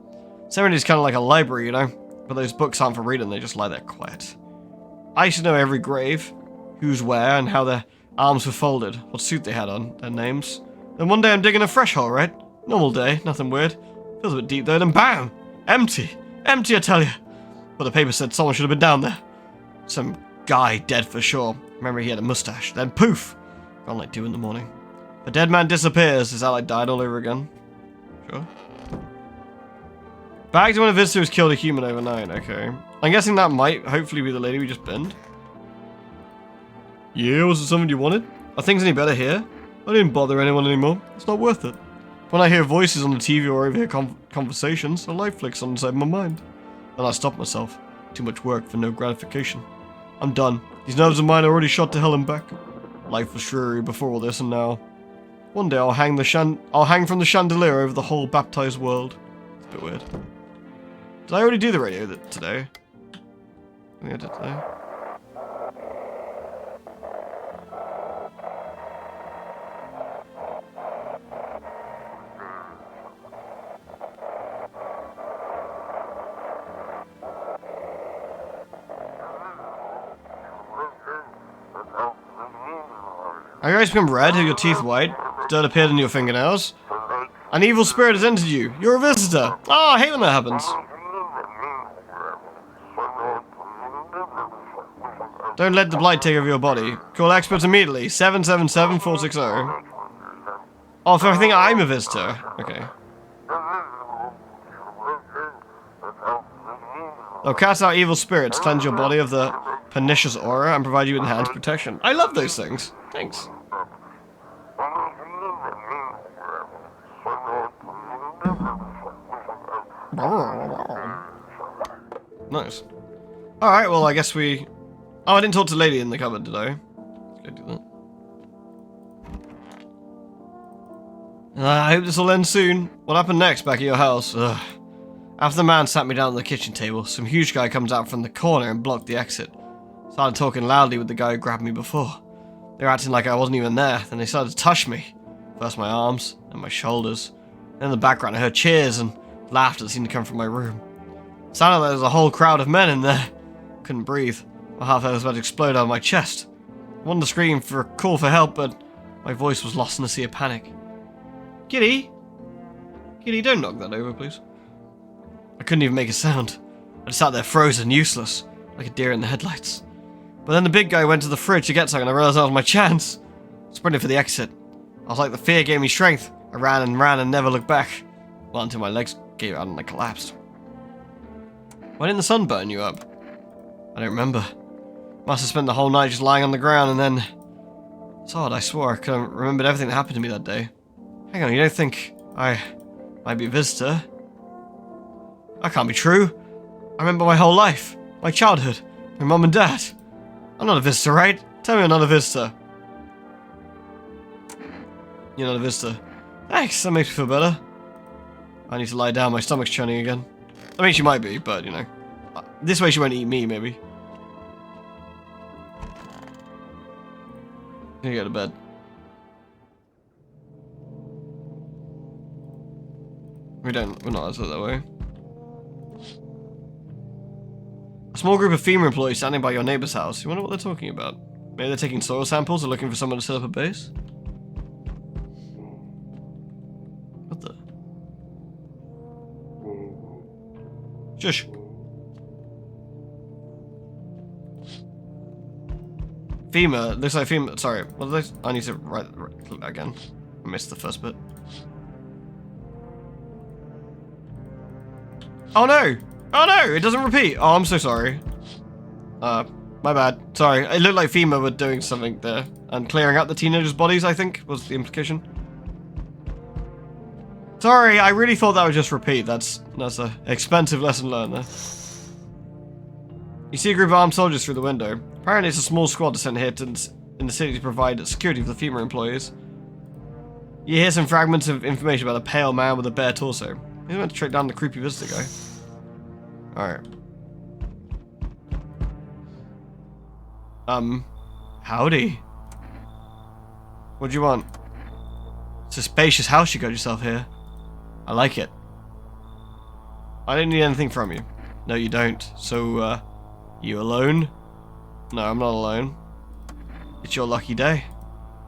Cemetery's kind of like a library, you know? But those books aren't for reading, they just lie there quiet. I used to know every grave, who's where, and how their arms were folded, what suit they had on, their names. Then one day I'm digging a fresh hole, right? Normal day, nothing weird. Feels a bit deep though, then BAM! Empty! Empty, I tell you! But the paper said someone should have been down there. Some guy dead for sure. Remember he had a mustache. Then poof! Gone like 2 in the morning. The dead man disappears. Is that like died all over again? Sure. Back to when a visitor who's killed a human overnight. Okay. I'm guessing that might hopefully be the lady we just binned. Yeah, was it something you wanted? Are things any better here? I didn't bother anyone anymore. It's not worth it. When I hear voices on the TV or overhear conversations, a light flicks on inside my mind. Then I stop myself. Too much work for no gratification. I'm done. These nerves of mine are already shot to hell and back. Life was dreary before all this, and now one day I'll hang from the chandelier over the whole baptized world. It's a bit weird. Did I already do the radio today? I think I did today. Are your eyes become red? Are your teeth white? Dirt appeared in your fingernails? An evil spirit has entered you. You're a visitor. Oh, I hate when that happens. Don't let the blight take over your body. Call experts immediately. 777-460. Oh, so I think I'm a visitor. Okay. They'll cast out evil spirits, cleanse your body of the pernicious aura, and provide you with enhanced protection. I love those things. Thanks. Nice. Alright, well, I guess we... Oh, I didn't talk to the lady in the cupboard, did I? Let's go do that. I hope this will end soon. What happened next back at your house? Ugh. After the man sat me down at the kitchen table, some huge guy comes out from the corner and blocked the exit. Started talking loudly with the guy who grabbed me before. They were acting like I wasn't even there. Then they started to touch me. First my arms, then my shoulders. Then in the background I heard cheers and laughter that seemed to come from my room. It sounded like there was a whole crowd of men in there. Couldn't breathe. My heart was about to explode out of my chest. I wanted to scream for a call for help, but my voice was lost in a sea of panic. Kitty? Kitty, don't knock that over, please. I couldn't even make a sound. I just sat there frozen, useless, like a deer in the headlights. But then the big guy went to the fridge to get something and I realized that was my chance. I sprinted for the exit. I was like the fear gave me strength. I ran and never looked back. Well, until my legs gave out and I collapsed. Why didn't the sun burn you up? I don't remember. Must have spent the whole night just lying on the ground and then... It's odd, I swore I could have remembered everything that happened to me that day. Hang on, you don't think I might be a visitor? That can't be true. I remember my whole life. My childhood. My mum and dad. I'm not a visitor, right? Tell me I'm not a visitor. You're not a visitor. Thanks, that makes me feel better. I need to lie down, my stomach's churning again. I mean, she might be, but, you know. This way she won't eat me, maybe. I'm gonna go to bed. We're not outside that way. A small group of FEMA employees standing by your neighbor's house. You wonder what they're talking about? Maybe they're taking soil samples or looking for someone to set up a base? What the? Shush. FEMA. Looks like FEMA. Sorry. What did I need to click that again. I missed the first bit. Oh no! Oh no! It doesn't repeat! Oh, I'm so sorry. My bad. Sorry. It looked like FEMA were doing something there. And clearing out the teenagers' bodies, I think, was the implication. Sorry, I really thought that would just repeat. That's an expensive lesson learned there. You see a group of armed soldiers through the window. Apparently it's a small squad sent here to in the city to provide security for the female employees. You hear some fragments of information about a pale man with a bare torso. He's meant to track down the creepy visitor guy. Alright. Howdy. What do you want? It's a spacious house you got yourself here. I like it. I don't need anything from you. No, you don't. So, you alone? No, I'm not alone. It's your lucky day.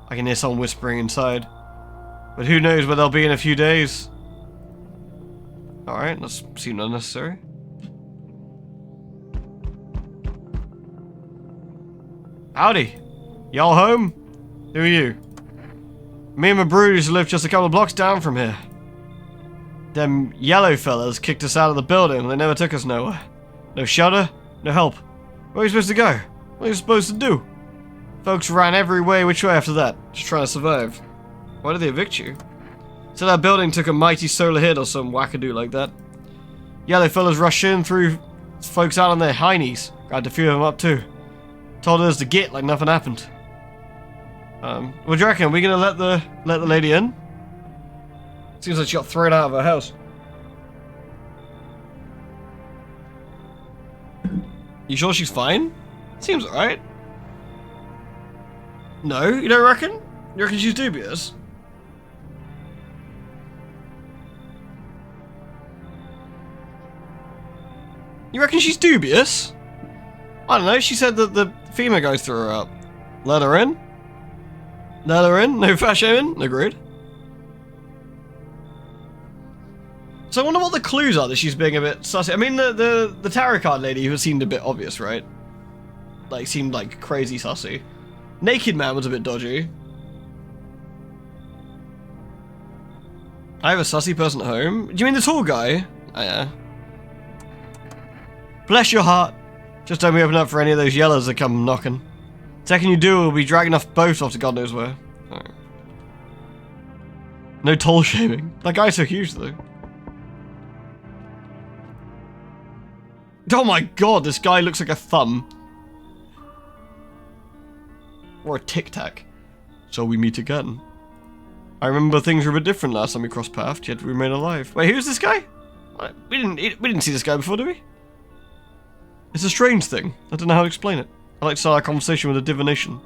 I can hear someone whispering inside. But who knows where they'll be in a few days. Alright, that seemed unnecessary. Howdy. Y'all home? Who are you? Me and my brothers live just a couple of blocks down from here. Them yellow fellas kicked us out of the building and they never took us nowhere. No shelter, no help. Where are you supposed to go? What are you supposed to do? Folks ran every which way after that, just trying to survive. Why did they evict you? So that building took a mighty solar hit or some wackadoo like that. Yellow fellas rushed in, threw folks out on their heinies. Grabbed a few of them up too. Told us to get like nothing happened. What do you reckon? Are we gonna let the lady in? Seems like she got thrown out of her house. You sure she's fine? Seems alright. No, you don't reckon? You reckon she's dubious? You reckon she's dubious? I don't know, she said that the female guys threw her out. Let her in? Let her in? No fat shaming? Agreed. So I wonder what the clues are that she's being a bit sussy. I mean, the tarot card lady who seemed a bit obvious, right? Like, seemed like crazy sussy. Naked man was a bit dodgy. I have a sussy person at home. Do you mean the tall guy? Oh, yeah. Bless your heart. Just don't be open up for any of those yellows that come knocking. Second you do, we'll be dragging off both off to God knows where. Right. No toll shaming. That guy's so huge, though. Oh my god, this guy looks like a thumb. Or a tic tac. So we meet again. I remember things were a bit different last time we crossed paths, yet we remain alive. Wait, who's this guy? We didn't see this guy before, did we? It's a strange thing. I don't know how to explain it. I like to start a conversation with a divination.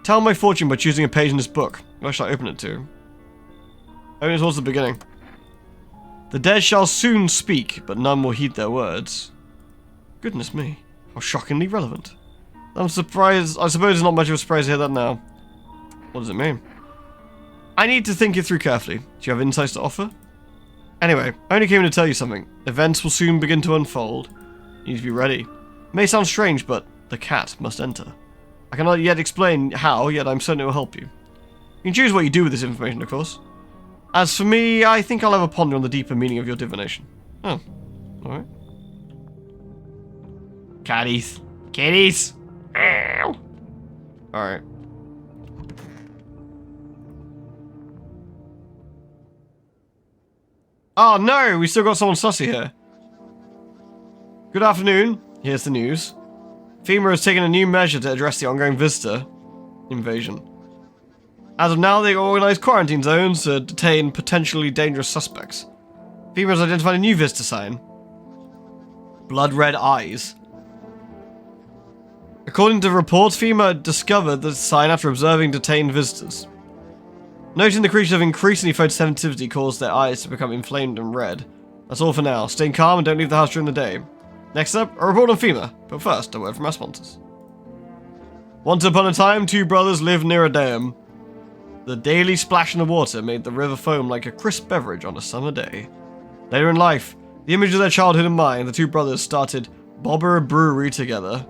Tell my fortune by choosing a page in this book. Where shall I open it to? Open it towards the beginning. The dead shall soon speak, but none will heed their words. Goodness me. How shockingly relevant. I'm surprised. I suppose it's not much of a surprise to hear that now. What does it mean? I need to think it through carefully. Do you have insights to offer? Anyway, I only came to tell you something. Events will soon begin to unfold. You need to be ready. It may sound strange, but the cat must enter. I cannot yet explain how, yet I'm certain it will help you. You can choose what you do with this information, of course. As for me, I think I'll have a ponder on the deeper meaning of your divination. Oh, alright. Catties. Kitties! Ow! Alright. Oh no, we still got someone sussy here. Good afternoon. Here's the news. FEMA has taken a new measure to address the ongoing visitor invasion. As of now, they organize quarantine zones to detain potentially dangerous suspects. FEMA has identified a new visitor sign. Blood red eyes. According to reports, FEMA discovered the sign after observing detained visitors. Noting the creatures have increasingly photosensitivity caused their eyes to become inflamed and red. That's all for now. Stay calm and don't leave the house during the day. Next up, a report on FEMA, but first, a word from our sponsors. Once upon a time, two brothers lived near a dam. The daily splash in the water made the river foam like a crisp beverage on a summer day. Later in life, the image of their childhood in mind, the two brothers started Bobber Brewery together.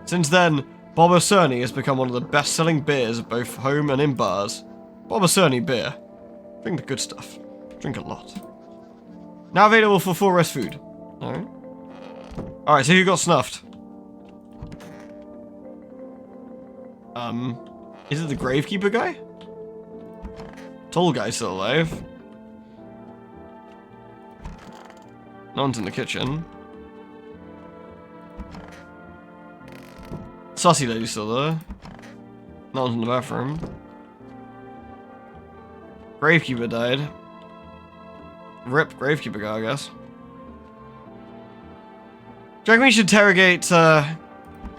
Since then, Bobber Cerny has become one of the best-selling beers both home and in bars. Bobber Cerny beer. Drink the good stuff. Drink a lot. Now available for full rest food. Alright. Alright, so who got snuffed? Is it the gravekeeper guy? Tall guy still alive. No one's in the kitchen. Sussy lady still there. No one's in the bathroom. Gravekeeper died. Rip Gravekeeper guy, I guess. Do you reckon we should interrogate,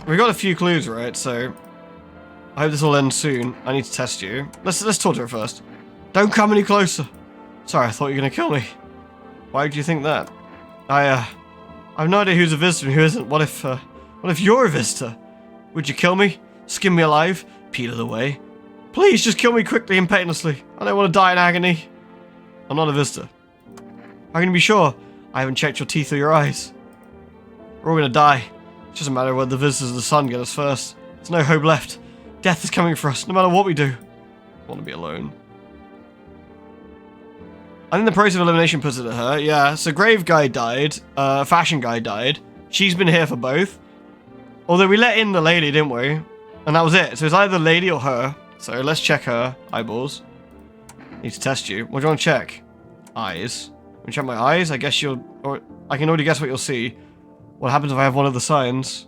we got a few clues, right? So I hope this will end soon. I need to test you. Let's talk to her first. Don't come any closer. Sorry, I thought you were gonna kill me. Why would you think that? I have no idea who's a visitor and who isn't. What if you're a visitor? Would you kill me? Skin me alive? Peel it away? Please, just kill me quickly and painlessly. I don't want to die in agony. I'm not a visitor. How can you be sure? I haven't checked your teeth or your eyes. We're all gonna die. It's just a matter of whether the visitors of the sun get us first. There's no hope left. Death is coming for us, no matter what we do. I want to be alone. I think the process of elimination puts it at her. Yeah, so Grave Guy died. Fashion Guy died. She's been here for both. Although we let in the lady, didn't we? And that was it. So it's either the lady or her. So let's check her eyeballs. Need to test you. What do you want to check? Eyes. Want to check my eyes? I guess you'll... Or I can already guess what you'll see. What happens if I have one of the signs?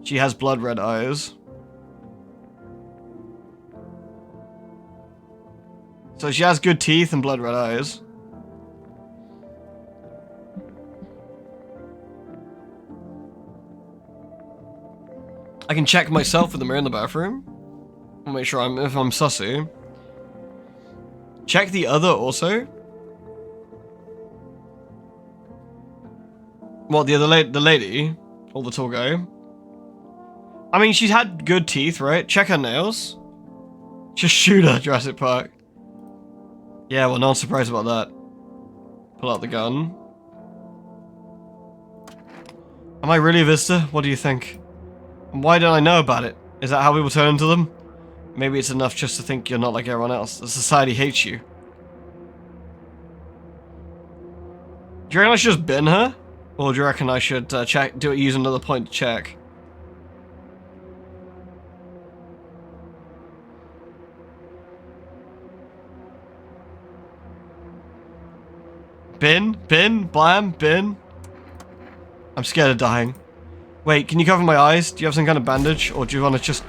She has blood red eyes. So she has good teeth and blood red eyes. I can check myself with the mirror in the bathroom. I'll make sure if I'm sussy. Check the other also. What, the lady? Or the tall guy? I mean, she's had good teeth, right? Check her nails. Just shoot her, Jurassic Park. Yeah, well, no one's surprised about that. Pull out the gun. Am I really a visitor? What do you think? And why don't I know about it? Is that how people turn into them? Maybe it's enough just to think you're not like everyone else. The society hates you. Do you reckon I should just bin her? Or do you reckon I should use another point to check? Bin? Bin? Blam? Bin? I'm scared of dying. Wait, can you cover my eyes? Do you have some kind of bandage? Or do you want to just...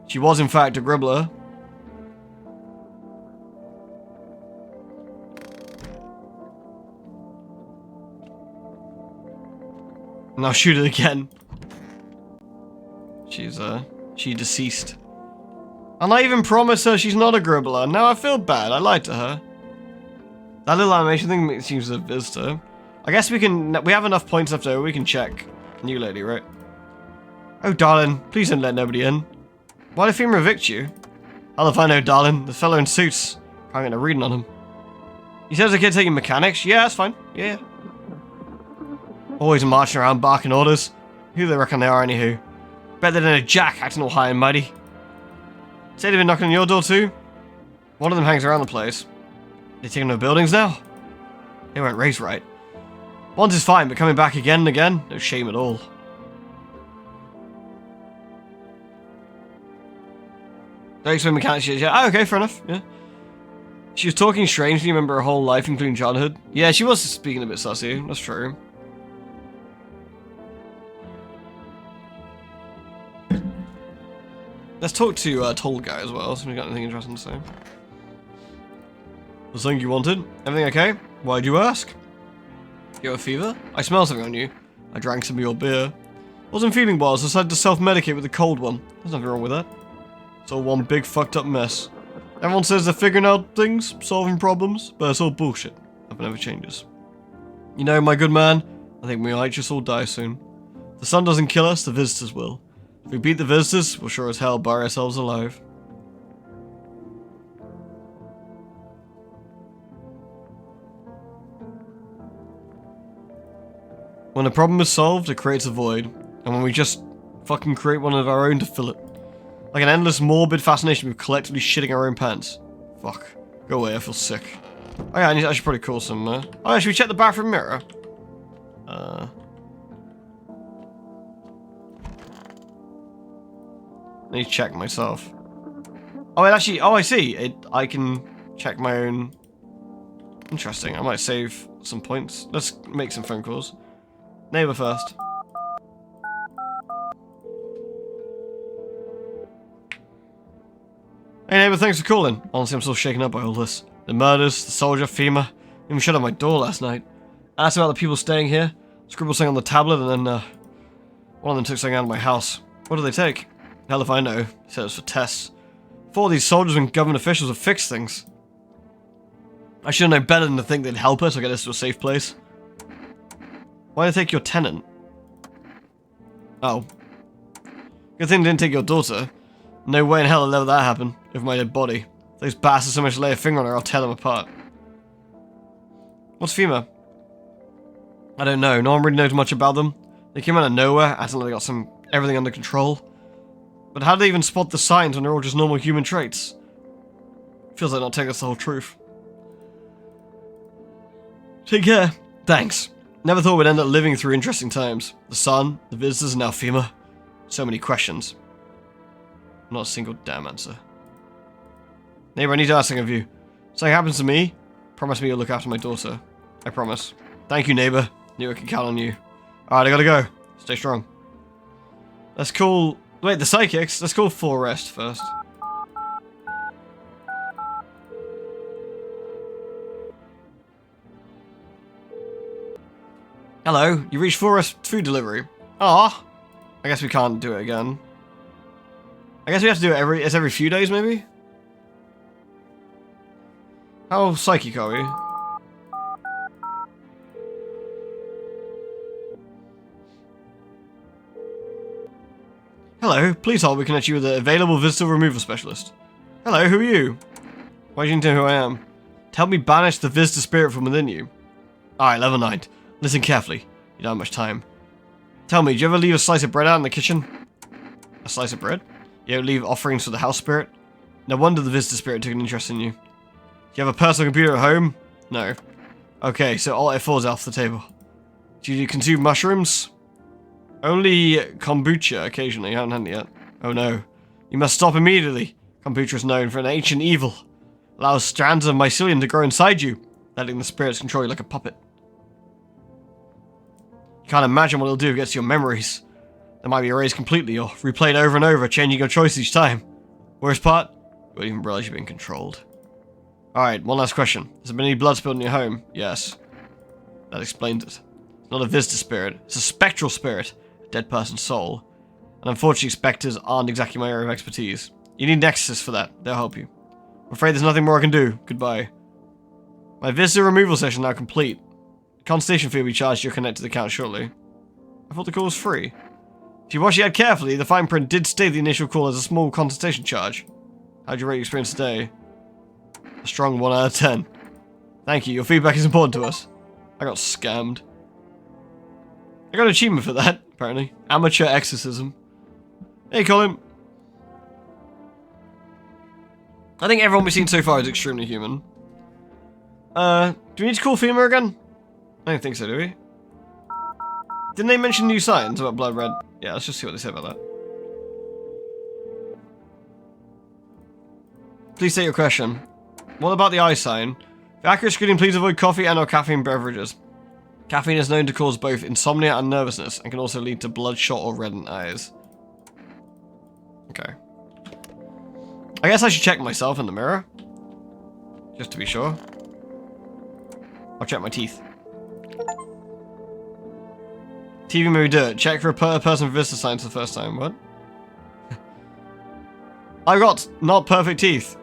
She was in fact a gribbler. Now shoot it again. She deceased. And I even promised her she's not a gribbler. Now I feel bad. I lied to her. That little animation thing seems a visitor. I guess we have enough points left over. We can check. New lady, right? Oh, darling. Please don't let nobody in. Why did FEMA evict you? Hell if I know, darling. The fellow in suits. I'm getting a reading on him. He says the kid taking mechanics. Yeah, that's fine. Yeah. Always marching around barking orders. Who they reckon they are, anywho? Better than a jack acting all high and mighty. Say they've been knocking on your door too? One of them hangs around the place. They taking over buildings now? They weren't raised right. Once is fine, but coming back again and again? No shame at all. Don't explain mechanics yet. Oh, okay, fair enough. Yeah. She was talking strangely, remember her whole life, including childhood. Yeah, she was speaking a bit sussy. That's true. Let's talk to Tall Guy as well, so we got anything interesting to say. The something you wanted? Everything okay? Why'd you ask? You have a fever? I smell something on you. I drank some of your beer. Wasn't feeling well, so I decided to self-medicate with a cold one. There's nothing wrong with that. It's all one big fucked up mess. Everyone says they're figuring out things, solving problems, but it's all bullshit. Nothing ever changes. You know, my good man, I think we might just all die soon. If the sun doesn't kill us, the visitors will. If we beat the visitors, we'll sure as hell bury ourselves alive. When a problem is solved, it creates a void. And when we just fucking create one of our own to fill it. Like an endless morbid fascination with collectively shitting our own pants. Fuck. Go away, I feel sick. Oh yeah, I should probably call some, oh yeah, should we check the bathroom mirror? I need to check myself. Oh, it actually, oh I see. I can check my own. Interesting, I might save some points. Let's make some phone calls. Neighbor first. neighbour, thanks for calling. Honestly, I'm still shaken up by all this. The murders, the soldier, FEMA. Even shut up my door last night. Asked about the people staying here. Scribbled something on the tablet, and then, one of them took something out of my house. What did they take? Hell if I know. He said it was for tests. Thought these soldiers and government officials would fix things. I should know better than to think they'd help us or get us to a safe place. Why did they take your tenant? Oh. Good thing they didn't take your daughter. No way in hell will ever that happen with my dead body. If those bastards so much lay a finger on her, I'll tear them apart. What's FEMA? I don't know. No one really knows much about them. They came out of nowhere, acting like they got everything under control. But how do they even spot the signs when they're all just normal human traits? Feels like not telling us the whole truth. Take care. Thanks. Never thought we'd end up living through interesting times. The sun, the visitors, and now FEMA. So many questions. Not a single damn answer. Neighbor, I need to ask something of you. If something happens to me, promise me you'll look after my daughter. I promise. Thank you, neighbor. Knew I could count on you. Alright, I gotta go. Stay strong. Let's call... Wait, the psychics? Let's call Forrest first. Hello, you reached Forrest Food Delivery. Ah, I guess we can't do it again. I guess we have to do it every few days, maybe? How psychic are we? Hello, please hold, we connect you with an available visitor removal specialist. Hello, who are you? Why do you need to know who I am? To help me banish the visitor spirit from within you. Alright, level 9. Listen carefully. You don't have much time. Tell me, do you ever leave a slice of bread out in the kitchen? A slice of bread? You don't leave offerings for the house spirit? No wonder the visitor spirit took an interest in you. Do you have a personal computer at home? No. Okay, so all it falls off the table. Do you consume mushrooms? Only kombucha occasionally. I haven't had it yet. Oh no. You must stop immediately. Kombucha is known for an ancient evil. Allows strands of mycelium to grow inside you, letting the spirits control you like a puppet. You can't imagine what it'll do if it gets to your memories. They might be erased completely or replayed over and over, changing your choice each time. Worst part? You won't even realize you're being controlled. Alright, one last question. Has there been any blood spilled in your home? Yes. That explains it. It's not a visitor spirit. It's a spectral spirit. A dead person's soul. And unfortunately, specters aren't exactly my area of expertise. You need an exorcist for that. They'll help you. I'm afraid there's nothing more I can do. Goodbye. My visitor removal session is now complete. The consultation fee will be charged to your connected account shortly. I thought the call was free. If you watch the ad carefully, the fine print did state the initial call as a small consultation charge. How'd you rate your experience today? A strong 1 out of 10. Thank you, your feedback is important to us. I got scammed. I got an achievement for that, apparently. Amateur exorcism. Hey, Colin. I think everyone we've seen so far is extremely human. Do we need to call FEMA again? I don't think so, do we? Didn't they mention new signs about blood red? Yeah, let's just see what they say about that. Please state your question. What about the eye sign? For accurate screening, please avoid coffee and/or caffeine beverages. Caffeine is known to cause both insomnia and nervousness, and can also lead to bloodshot or reddened eyes. Okay. I guess I should check myself in the mirror. Just to be sure. I'll check my teeth. TV movie do it. Check for a person with visitor signs for the first time. What? I got not perfect teeth.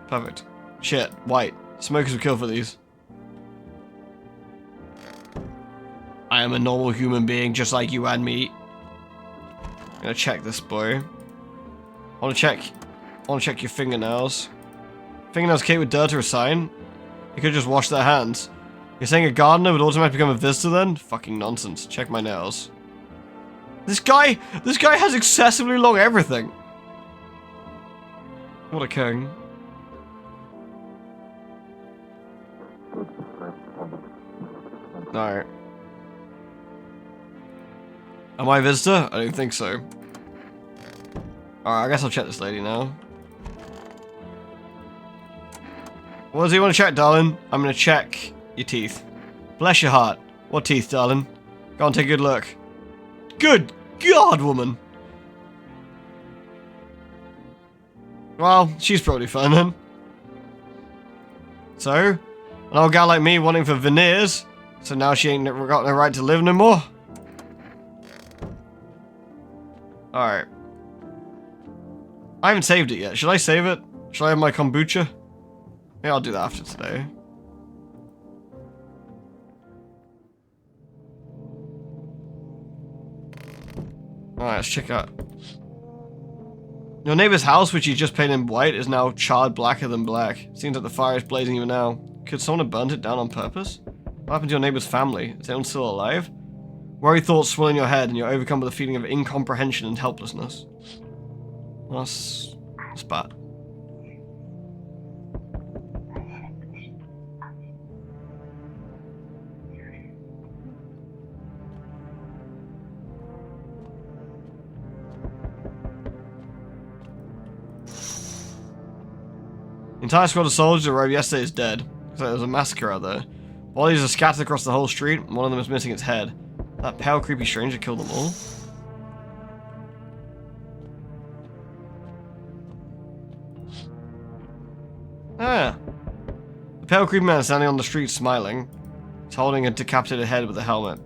Perfect. Shit. White. Smokers will kill for these. I am a normal human being just like you and me. I'm gonna check this boy. I wanna check your fingernails. Fingernails cake with dirt or a sign? You could just wash their hands. You're saying a gardener would automatically become a visitor then? Fucking nonsense. Check my nails. This guy has excessively long everything. What a king. Alright. Am I a visitor? I don't think so. Alright, I guess I'll check this lady now. What does he want to check, darling? I'm gonna check your teeth. Bless your heart. What teeth, darling? Go on, take a good look. Good God, woman! Well, she's probably fine then. So, an old gal like me wanting for veneers, so now she ain't got no right to live no more? Alright. I haven't saved it yet. Should I save it? Should I have my kombucha? Maybe I'll do that after today. Alright, let's check out. Your neighbor's house, which you just painted in white, is now charred blacker than black. Seems like the fire is blazing even now. Could someone have burnt it down on purpose? What happened to your neighbor's family? Is anyone still alive? Worry thoughts swirl in your head, and you're overcome with a feeling of incomprehension and helplessness. That's bad. The entire squad of soldiers who arrived yesterday is dead. So there was a massacre out there. Bodies are scattered across the whole street, and one of them is missing its head. That pale, creepy stranger killed them all. Ah. The pale, creepy man is standing on the street smiling. He's holding a decapitated head with a helmet.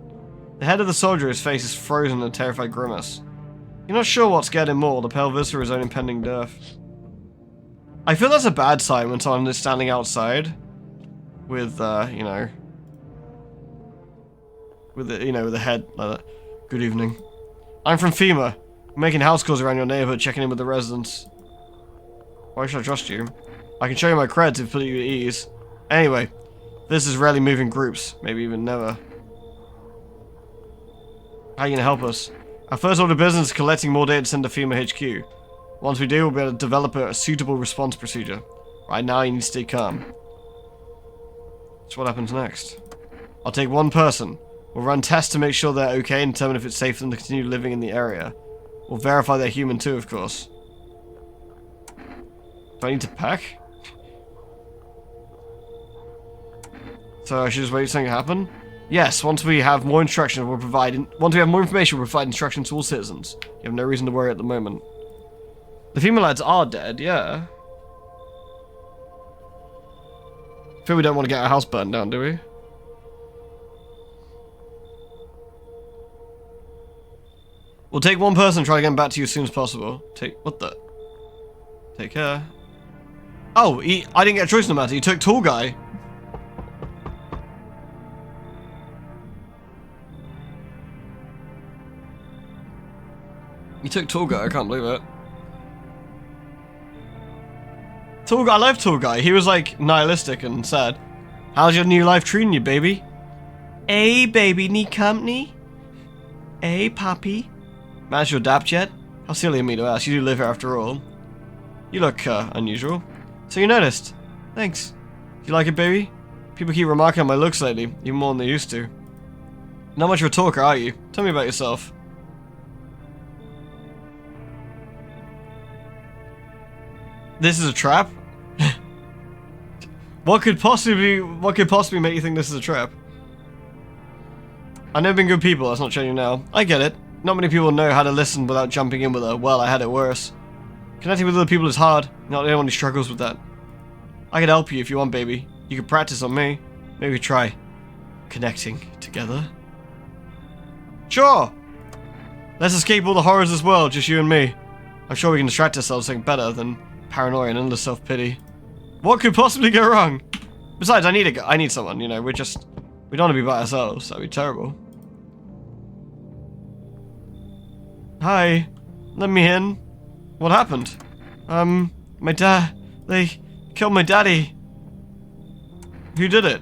The head of the soldier, his face is frozen in a terrified grimace. You're not sure what scared him more, the pale visitor or his own impending death. I feel that's a bad sign when someone is standing outside with, you know, with the head like that. Good evening. I'm from FEMA. I'm making house calls around your neighborhood, checking in with the residents. Why should I trust you? I can show you my creds if put you at ease. Anyway, this is rarely moving groups, maybe even never. How are you gonna help us? Our first order of business is collecting more data to send to FEMA HQ. Once we do, we'll be able to develop a suitable response procedure. Right now, you need to stay calm. So what happens next? I'll take one person. We'll run tests to make sure they're okay and determine if it's safe for them to continue living in the area. We'll verify they're human too, of course. Do I need to pack? So I should just wait for something to happen? Yes, once we have more instructions, we'll provide... Once we have more information, we'll provide instructions to all citizens. You have no reason to worry at the moment. The female lads are dead, yeah. I feel we don't want to get our house burned down, do we? We'll take one person and try to get back to you as soon as possible. What the? Take care. Oh, I didn't get a choice in the matter. He took tall guy. He took tall guy, I can't believe it. Tall guy, I love tall guy. He was like nihilistic and sad. How's your new life treating you, baby? Hey, baby, need company? Hey, puppy. Managed to adapt yet? How silly of me to ask. You do live here after all. You look, unusual. So you noticed. Thanks. Do you like it, baby? People keep remarking on my looks lately, even more than they used to. Not much of a talker, are you? Tell me about yourself. This is a trap? What could possibly make you think this is a trap? I've never been good people, that's not changing now. I get it. Not many people know how to listen without jumping in with a, well, I had it worse. Connecting with other people is hard, not anyone who struggles with that. I could help you if you want, baby. You could practice on me. Maybe try connecting together. Sure! Let's escape all the horrors of this world, just you and me. I'm sure we can distract ourselves with something better than paranoia and endless self-pity. What could possibly go wrong? Besides, I need someone, you know, we don't want to be by ourselves, that'd be terrible. Hi, let me in. What happened? They killed my daddy. Who did it?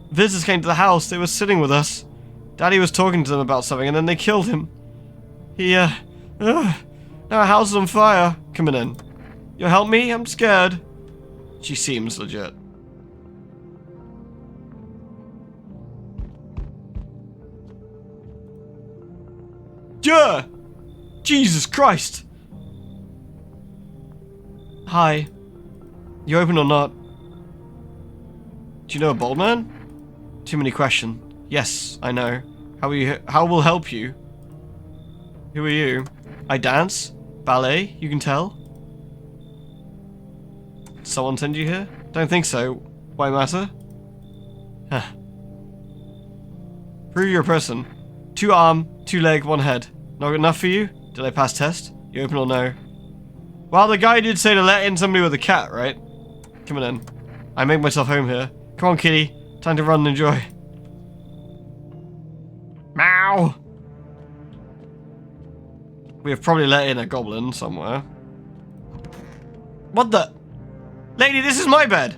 Visitors came to the house, they were sitting with us. Daddy was talking to them about something and then they killed him. Now our house is on fire. Coming in. You'll help me? I'm scared. She seems legit. Yeah! Jesus Christ! Hi. You open or not? Do you know a bald man? Too many questions. Yes, I know. How will help you? Who are you? I dance? Ballet? You can tell? someone send you here? Don't think so. Why matter? Huh. Prove you're a person. 2 arm, 2 leg, 1 head. Not good enough for you? Did I pass test? You open or no? Well, the guy did say to let in somebody with a cat, right? Come on in. I make myself home here. Come on, kitty. Time to run and enjoy. Meow! We have probably let in a goblin somewhere. What the? Lady, this is my bed!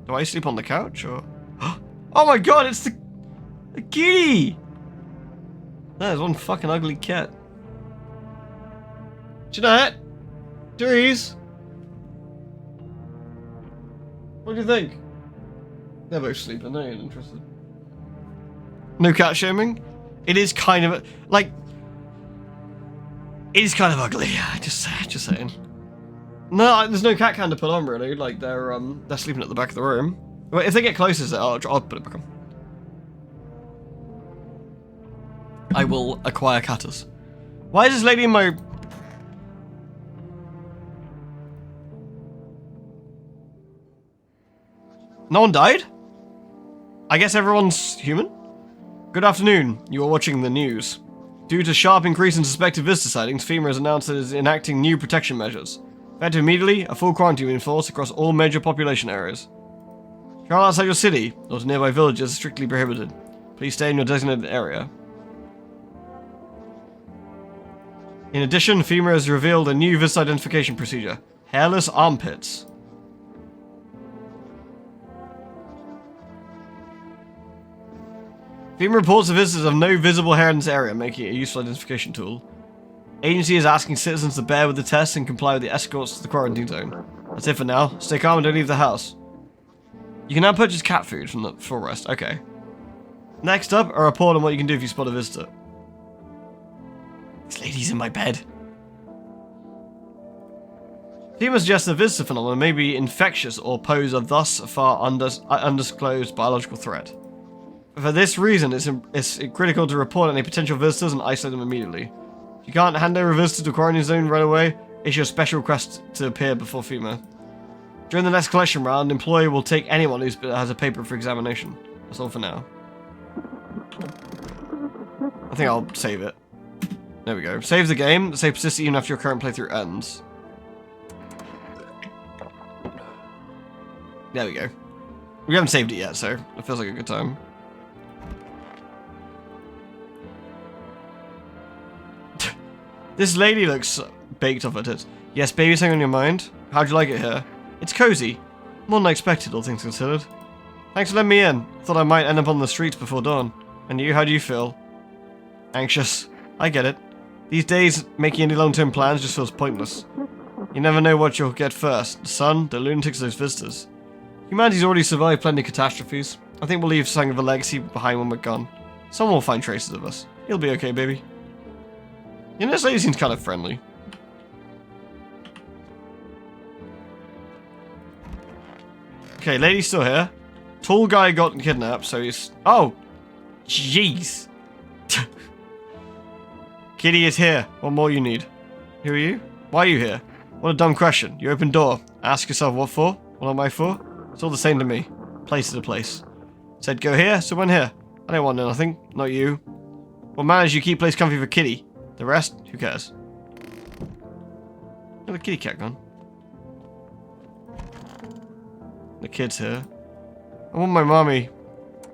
Do I sleep on the couch, or? Oh my god, it's the kitty! That is one fucking ugly cat. Jeanette? Dries? What do you think? They're both sleeping, they ain't interested. No cat shaming? It is kind of, like... It is kind of ugly, just saying. No, there's no cat cam to put on, really. Like, they're sleeping at the back of the room. But if they get closer, I'll put it back on. I will acquire catters. Why is this lady in my... No one died? I guess everyone's human? Good afternoon. You are watching the news. Due to sharp increase in suspected visitor sightings, FEMA has announced that it is enacting new protection measures. Effective immediately, a full quarantine will be enforced across all major population areas. Travel outside your city or to nearby villages is strictly prohibited. Please stay in your designated area. In addition, FEMA has revealed a new visitor identification procedure. Hairless armpits. FEMA reports the visitors have no visible hair in this area, making it a useful identification tool. Agency is asking citizens to bear with the tests and comply with the escorts to the quarantine zone. That's it for now. Stay calm and don't leave the house. You can now purchase cat food from the full rest. Okay. Next up, a report on what you can do if you spot a visitor. This lady's in my bed. FEMA suggests the visitor phenomenon may be infectious or pose a thus far undisclosed biological threat. For this reason, it's critical to report any potential visitors and isolate them immediately. If you can't hand over a visitor to a quarantine zone right away, issue a special request to appear before FEMA. During the next collection round, the employee will take anyone who has a paper for examination. That's all for now. I think I'll save it. There we go. Save the game. Save persist even after your current playthrough ends. There we go. We haven't saved it yet, so it feels like a good time. This lady looks baked off at it. Yes, baby, something on your mind? How'd you like it here? It's cozy. More than I expected, all things considered. Thanks for letting me in. Thought I might end up on the streets before dawn. And you, how do you feel? Anxious. I get it. These days, making any long-term plans just feels pointless. You never know what you'll get first. The sun, the lunatics, those visitors. Humanity's already survived plenty of catastrophes. I think we'll leave something of a legacy behind when we're gone. Someone will find traces of us. You'll be okay, baby. You know, this lady seems kind of friendly. Okay, lady's still here. Tall guy got kidnapped, so he's... Oh! Jeez! Kitty is here. What more you need? Who are you? Why are you here? What a dumb question. You open door. Ask yourself what for? What am I for? It's all the same to me. Place is a place. Said go here, so went here. I don't want nothing. Not you. What matters you keep place comfy for Kitty. The rest, who cares? Oh, the kitty cat gone. The kid's here. I want my mommy.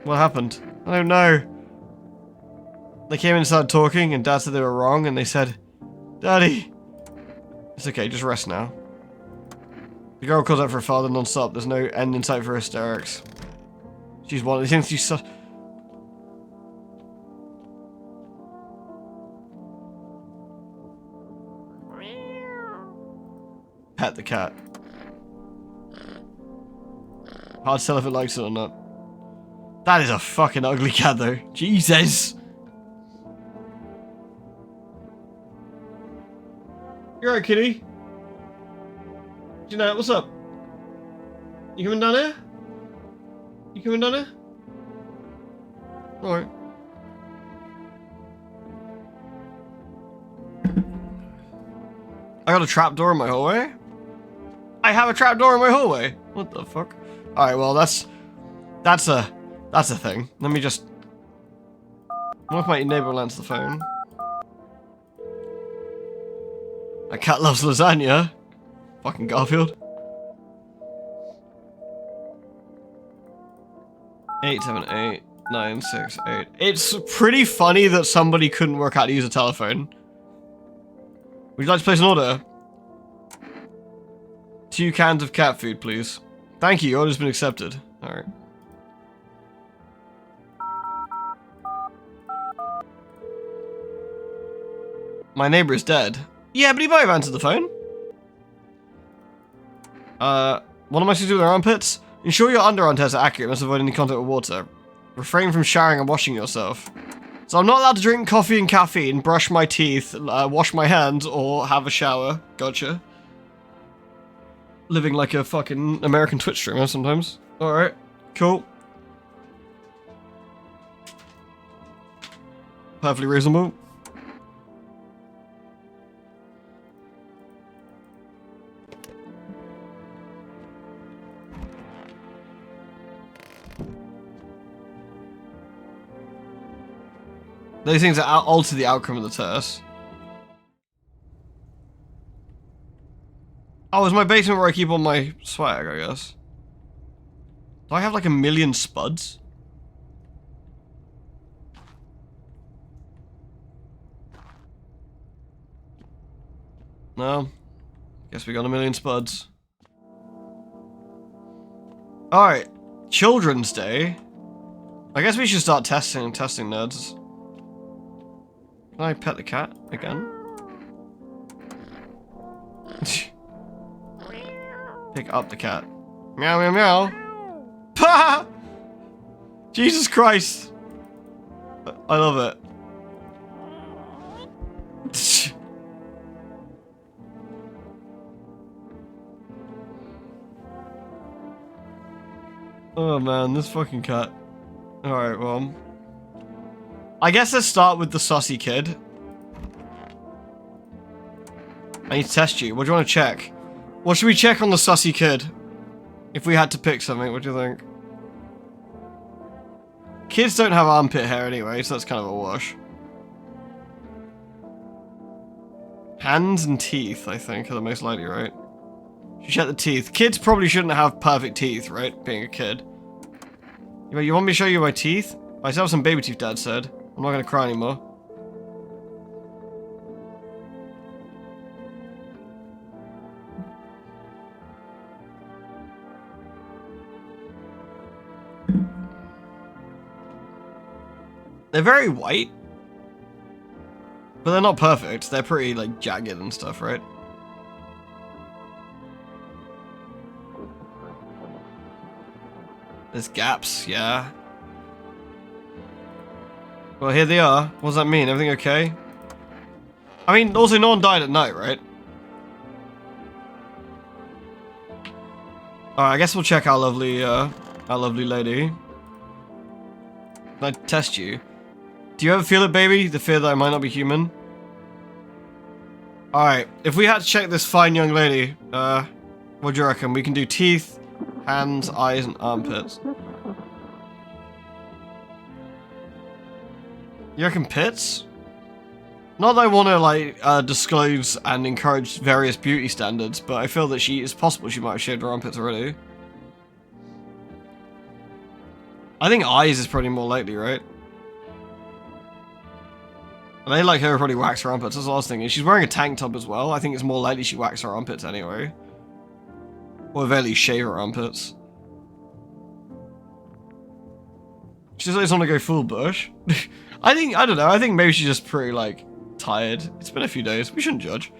What happened? I don't know. They came in and started talking, and Dad said they were wrong, and they said, Daddy! It's okay, just rest now. The girl calls out for her father non-stop. There's no end in sight for her hysterics. She's one of the things she's so... Pet the cat. Hard to tell if it likes it or not. That is a fucking ugly cat though. Jesus! You alright, kitty? Jeanette, what's up? You coming down here? You coming down here? Alright. I got a trapdoor in my hallway? I have a trapdoor in my hallway? What the fuck? Alright, well, that's a thing. Let me just... What if my neighbor will answer the phone? My cat loves lasagna. Fucking Garfield. 878-968. It's pretty funny that somebody couldn't work out to use a telephone. Would you like to place an order? 2 cans of cat food, please. Thank you, your order's been accepted. Alright. My neighbor is dead. Yeah, but he might have answered the phone. What am I supposed to do with their armpits? Ensure your underarm tests are accurate. Must avoid any contact with water. Refrain from showering and washing yourself. So I'm not allowed to drink coffee and caffeine, brush my teeth, wash my hands, or have a shower. Gotcha. Living like a fucking American Twitch streamer sometimes. Alright, cool. Perfectly reasonable. Those things that alter the outcome of the test. Oh, is my basement where I keep all my swag, I guess. Do I have like 1,000,000 spuds? No. Guess we got 1,000,000 spuds. Alright. Children's Day. I guess we should start testing nerds. Can I pet the cat again? Pick up the cat. Meow, meow, meow. Pah! Jesus Christ. I love it. Oh man, this fucking cat. Alright, well. I guess let's start with the saucy kid. I need to test you. What do you want to check? What should we check on the sussy kid? If we had to pick something, what do you think? Kids don't have armpit hair anyway, so that's kind of a wash. Hands and teeth, I think, are the most likely, right? You check the teeth. Kids probably shouldn't have perfect teeth, right? Being a kid. You want me to show you my teeth? I still have some baby teeth, Dad said. I'm not going to cry anymore. They're very white. But they're not perfect. They're pretty, like, jagged and stuff, right? There's gaps, yeah. Well, here they are. What does that mean? Everything okay? I mean, also no one died at night, right? Alright, I guess we'll check our lovely lady. Can I test you? Do you ever feel it, baby? The fear that I might not be human? Alright, if we had to check this fine young lady, what do you reckon? We can do teeth, hands, eyes, and armpits. You reckon pits? Not that I want to, like, disclose and encourage various beauty standards, but I feel that it's possible she might have shaved her armpits already. I think eyes is probably more likely, right? And they like her probably wax her armpits, that's what I was thinking. She's wearing a tank top as well, I think it's more likely she waxed her armpits anyway. Or at least shave her armpits. She just doesn't want to go full bush. I don't know, I think maybe she's just pretty, like, tired. It's been a few days, we shouldn't judge.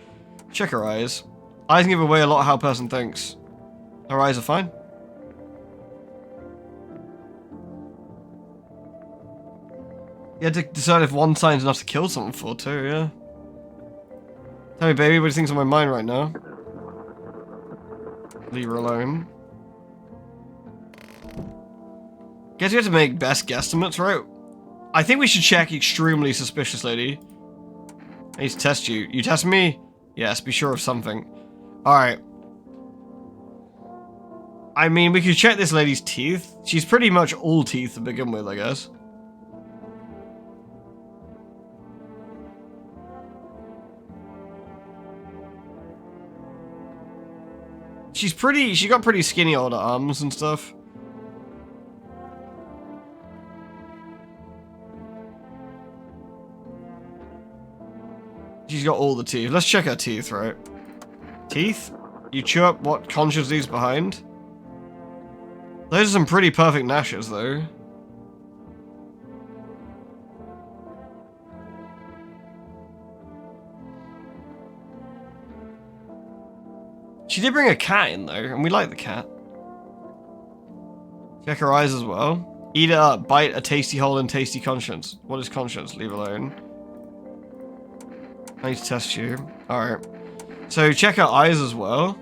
Check her eyes. Eyes give away a lot of how a person thinks. Her eyes are fine. You had to decide if one sign's enough to kill someone for, too, yeah. Tell me, baby, what do you think's on my mind right now? Leave her alone. Guess we have to make best guesstimates, right? I think we should check extremely suspicious lady. I need to test you. You test me? Yes, be sure of something. Alright. I mean, we could check this lady's teeth. She's pretty much all teeth to begin with, I guess. She got pretty skinny older arms and stuff. She's got all the teeth. Let's check her teeth, right? Teeth? You chew up what conjures these behind? Those are some pretty perfect gnashes, though. She did bring a cat in, though, and we like the cat. Check her eyes as well. Eat it up. Bite a tasty hole in tasty conscience. What is conscience? Leave alone. I need to test you. Alright. So check her eyes as well.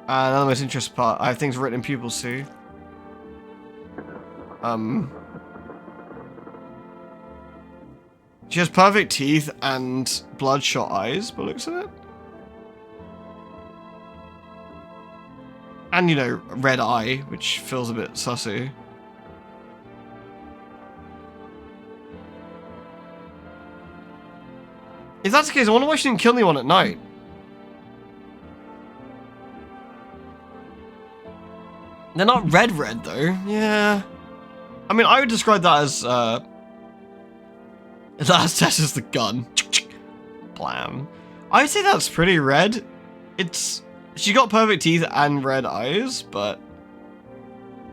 Another most interesting part. I have things written in pupils too. She has perfect teeth and bloodshot eyes, by the looks of it. And, you know, red eye, which feels a bit sussy. If that's the case, I wonder why she didn't kill anyone at night. They're not red though. Yeah. I mean, I would describe that as that's just the gun. Blam. I would say that's pretty red. She got perfect teeth and red eyes, but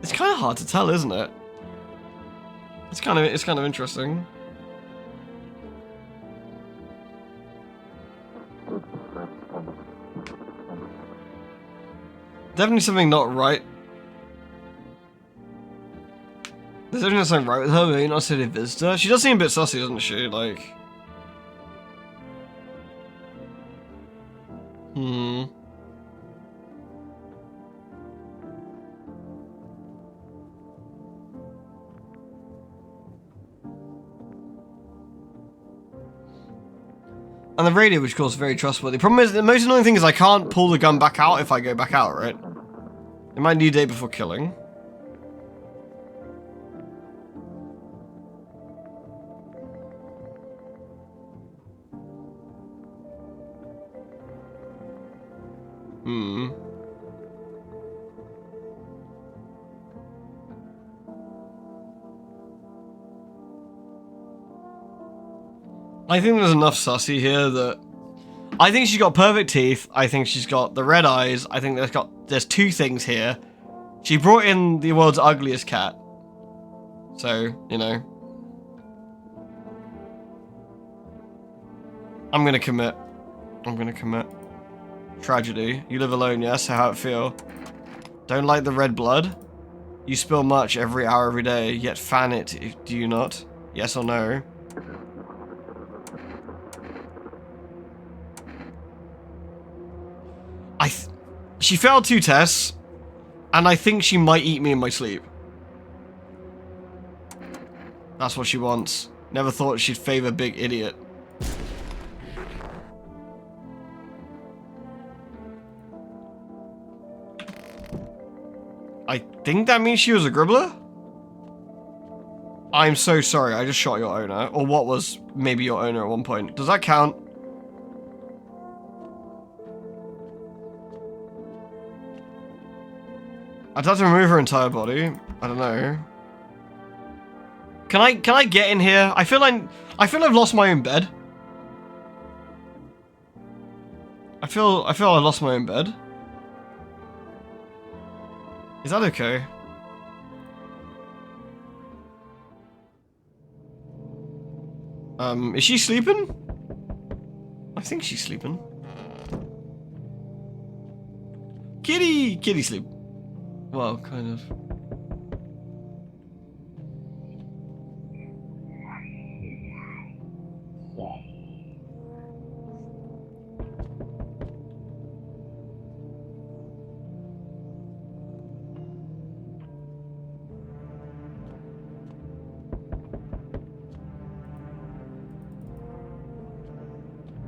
it's kind of hard to tell, isn't it? It's kind of interesting. Definitely something not right. There's definitely something right with her, maybe not a visitor. She does seem a bit sussy, doesn't she? Like... And the radio, which of course is very trustworthy. Problem is, the most annoying thing is I can't pull the gun back out if I go back out, right? It might need a day before killing. I think there's enough sussy here that... I think she's got perfect teeth. I think she's got the red eyes. I think there's two things here. She brought in the world's ugliest cat. So, you know. I'm gonna commit. Tragedy. You live alone, yes? How it feel? Don't like the red blood? You spill much every hour every day, yet fan it, do you not? Yes or no? She failed 2 tests, and I think she might eat me in my sleep. That's what she wants. Never thought she'd favor big idiot. I think that means she was a gribbler? I'm so sorry, I just shot your owner. Or what was maybe your owner at one point. Does that count? I'd have to remove her entire body. I don't know. Can I get in here? I feel I've lost my own bed. I feel I lost my own bed. Is that okay? Is she sleeping? I think she's sleeping. Kitty sleep. Well, kind of.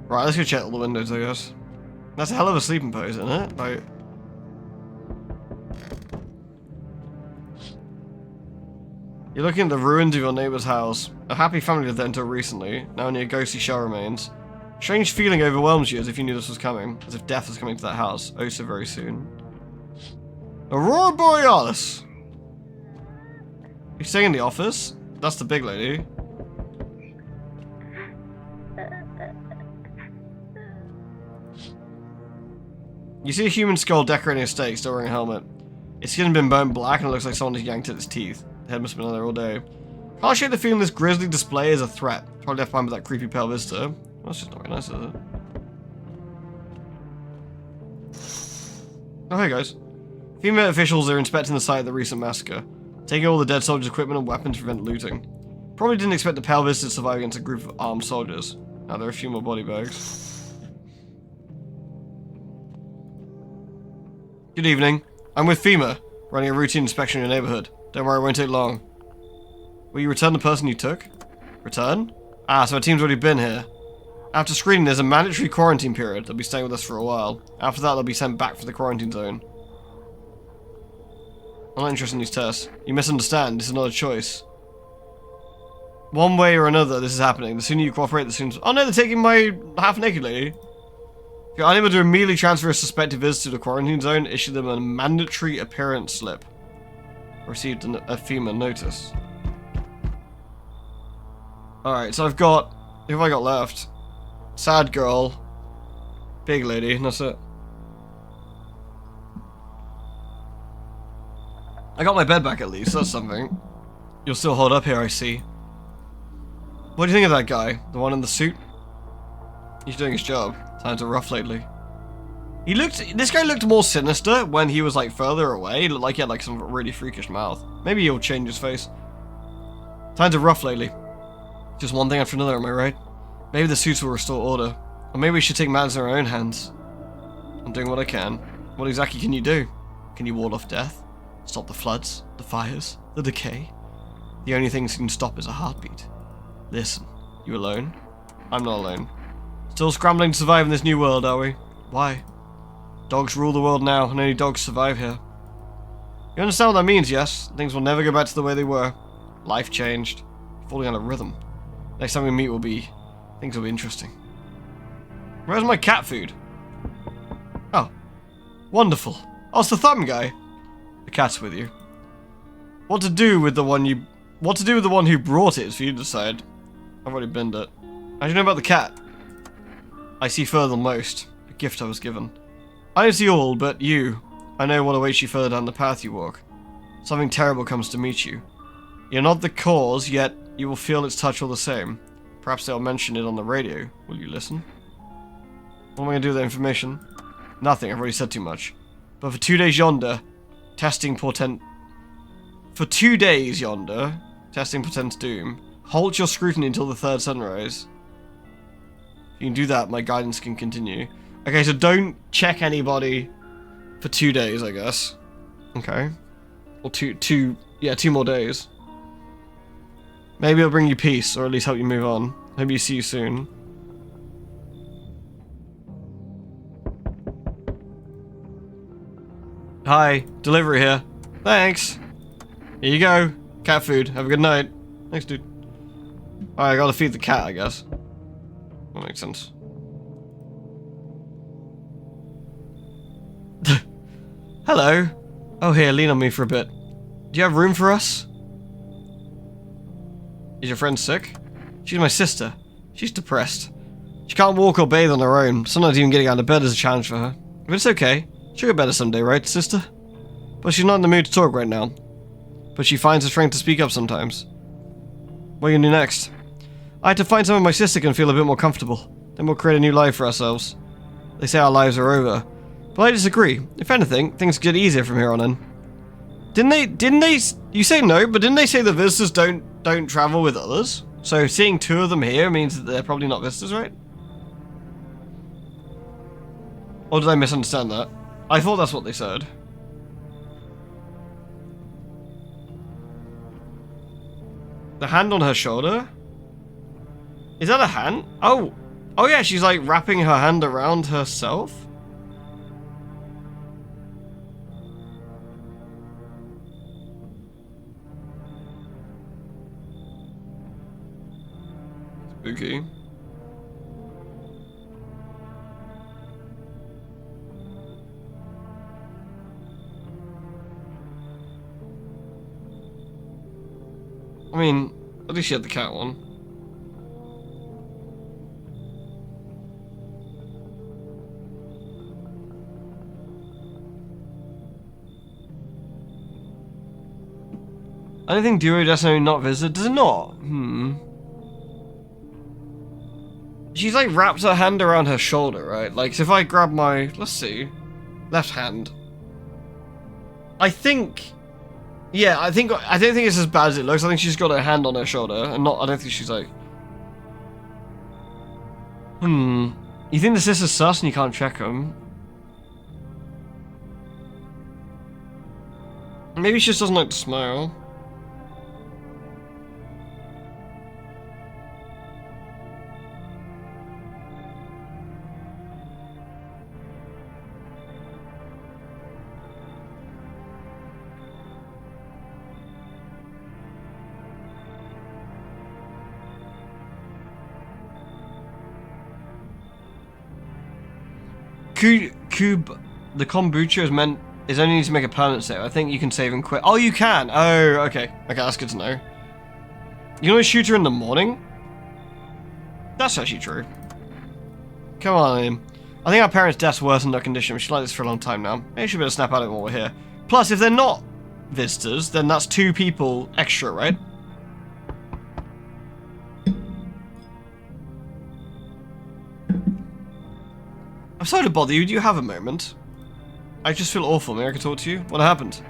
Right, let's go check all the windows, I guess. That's a hell of a sleeping pose, isn't it? Like... You're looking at the ruins of your neighbor's house. A happy family lived there until recently. Now only a ghostly shell remains. A strange feeling overwhelms you as if you knew this was coming. As if death was coming to that house. Oh, so very soon. Aurora Borealis! You staying in the office? That's the big lady. You see a human skull decorating a stake, still wearing a helmet. Its skin has been burnt black and it looks like someone has yanked at its teeth. The head must have been on there all day. Can't shake the feeling this grisly display is a threat. Probably left behind by that creepy pale visitor. Well, that's just not very nice, is it? Oh, hey guys. Female officials are inspecting the site of the recent massacre, taking all the dead soldiers' equipment and weapons to prevent looting. Probably didn't expect the pale visitor to survive against a group of armed soldiers. Now there are a few more body bags. Good evening. I'm with FEMA, running a routine inspection in your neighborhood. Don't worry, it won't take long. Will you return the person you took? Return? Ah, so our team's already been here. After screening, there's a mandatory quarantine period. They'll be staying with us for a while. After that, they'll be sent back for the quarantine zone. I'm not interested in these tests. You misunderstand. This is not a choice. One way or another, this is happening. The sooner you cooperate, the sooner... Oh no, they're taking my half-naked lady. If you're unable to immediately transfer a suspected visitor to the quarantine zone, issue them a mandatory appearance slip. Received a FEMA notice. Alright, so I've got... Who have I got left? Sad girl. Big lady, and that's it. I got my bed back at least, that's something. You'll still hold up here, I see. What do you think of that guy? The one in the suit? He's doing his job. Times are rough lately. This guy looked more sinister when he was like further away. He looked like he had like some really freakish mouth. Maybe he'll change his face. Times are rough lately. Just one thing after another, am I right? Maybe the suits will restore order. Or maybe we should take matters in our own hands. I'm doing what I can. What exactly can you do? Can you ward off death? Stop the floods, the fires, the decay? The only thing that can stop is a heartbeat. Listen, you alone? I'm not alone. Still scrambling to survive in this new world, are we? Why? Dogs rule the world now, and only dogs survive here. You understand what that means, yes? Things will never go back to the way they were. Life changed. Falling on a rhythm. Next time we meet things will be interesting. Where's my cat food? Oh. Wonderful. Oh, it's the thumb guy. The cat's with you. What to do with the one who brought it is for you to decide. I've already binned it. How do you know about the cat? I see further than most. A gift I was given. I don't see all, but you. I know what awaits you further down the path you walk. Something terrible comes to meet you. You're not the cause, yet you will feel its touch all the same. Perhaps they'll mention it on the radio. Will you listen? What am I going to do with that information? Nothing, I've already said too much. But for 2 days yonder, testing portents doom. Halt your scrutiny until the third sunrise. If you can do that, my guidance can continue. Okay, so don't check anybody for 2 days, I guess. Okay. Or two more days. Maybe it'll bring you peace, or at least help you move on. Maybe see you soon. Hi, delivery here. Thanks. Here you go. Cat food. Have a good night. Thanks, dude. Alright, I gotta feed the cat, I guess. That makes sense. Hello. Oh, here, lean on me for a bit. Do you have room for us? Is your friend sick? She's my sister. She's depressed. She can't walk or bathe on her own. Sometimes even getting out of bed is a challenge for her. But it's okay. She'll get better someday, right, sister? But she's not in the mood to talk right now. But she finds the strength to speak up sometimes. What are you gonna do next? I had to find somewhere my sister can feel a bit more comfortable. Then we'll create a new life for ourselves. They say our lives are over. But I disagree. If anything, things get easier from here on in. Didn't they, you say no, but didn't they say the visitors don't travel with others? So seeing 2 of them here means that they're probably not visitors, right? Or did I misunderstand that? I thought that's what they said. The hand on her shoulder? Is that a hand? Oh, Oh yeah, she's like wrapping her hand around herself. Spooky. I mean, at least she had the cat one. I don't think Duo Destiny not visited. Does it not? She's like wrapped her hand around her shoulder, right? Like, so if I grab my, let's see, left hand. I think, yeah, I don't think it's as bad as it looks. I think she's got her hand on her shoulder, and I don't think she's like, You think the sister's sus and you can't check them? Maybe she just doesn't like to smile. The kombucha is only to make a permanent save. I think you can save and quit. Oh, you can. Oh, okay. Okay, that's good to know. You can always shoot her in the morning. That's actually true. Come on. I think our parents' death's worsened her condition. We should like this for a long time now. Maybe we should better snap out of it while we're here. Plus, if they're not visitors, then that's 2 people extra, right? I'm sorry to bother you. Do you have a moment? I just feel awful. Maybe I could talk to you? What happened?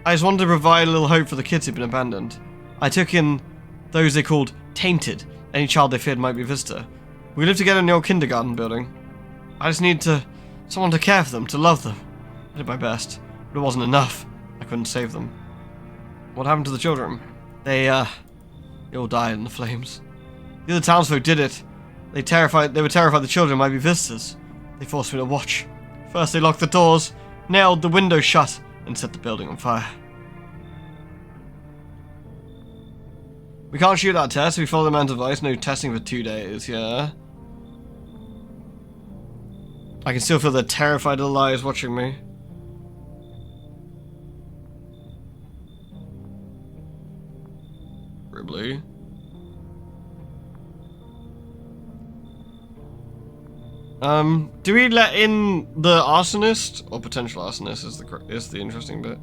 I just wanted to provide a little hope for the kids who've been abandoned. I took in those they called tainted. Any child they feared might be a visitor. We lived together in the old kindergarten building. I just needed someone to care for them, to love them. I did my best, but it wasn't enough. I couldn't save them. What happened to the children? They all died in the flames. The other townsfolk did it. They were terrified the children might be visitors. They forced me to watch. First they locked the doors, nailed the windows shut, and set the building on fire. We can't shoot that test. We follow the man's advice. No testing for 2 days, yeah. I can still feel the terrified little eyes watching me. Ribley. Do we let in the arsonist or potential arsonist is the interesting bit.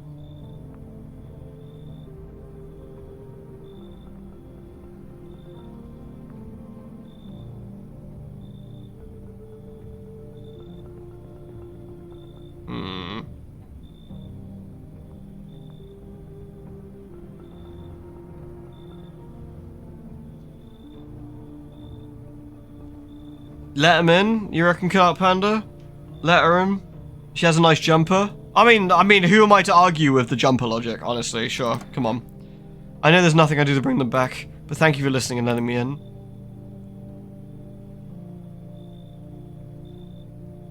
Let him in? You reckon, Cut Panda? Let her in? She has a nice jumper. I mean, who am I to argue with the jumper logic, honestly? Sure, come on. I know there's nothing I do to bring them back, but thank you for listening and letting me in.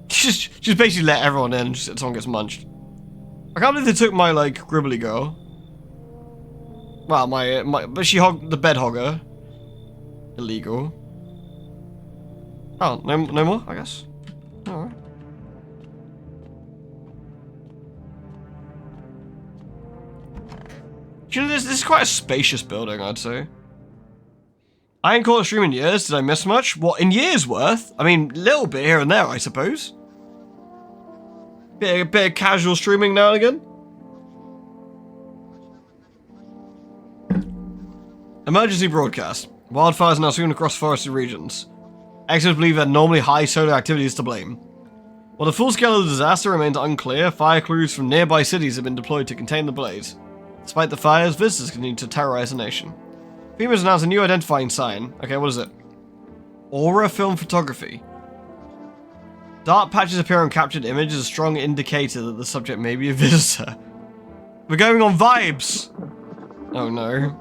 Just basically let everyone in, just someone gets munched. I can't believe they took my, like, gribbly girl. Well, but she hogged the bed hogger. Illegal. Oh, no more, I guess. Alright. You know, this is quite a spacious building, I'd say. I ain't caught a stream in years. Did I miss much? What, in years worth? I mean, a little bit here and there, I suppose. Bit of casual streaming now and again. Emergency broadcast. Wildfires are now sweeping across forested regions. Experts believe that normally high solar activity is to blame. While the full scale of the disaster remains unclear, fire crews from nearby cities have been deployed to contain the blaze. Despite the fires, visitors continue to terrorize the nation. FEMA has announced a new identifying sign. Okay, what is it? Aura film photography. Dark patches appear on captured image as a strong indicator that the subject may be a visitor. We're going on vibes! Oh no.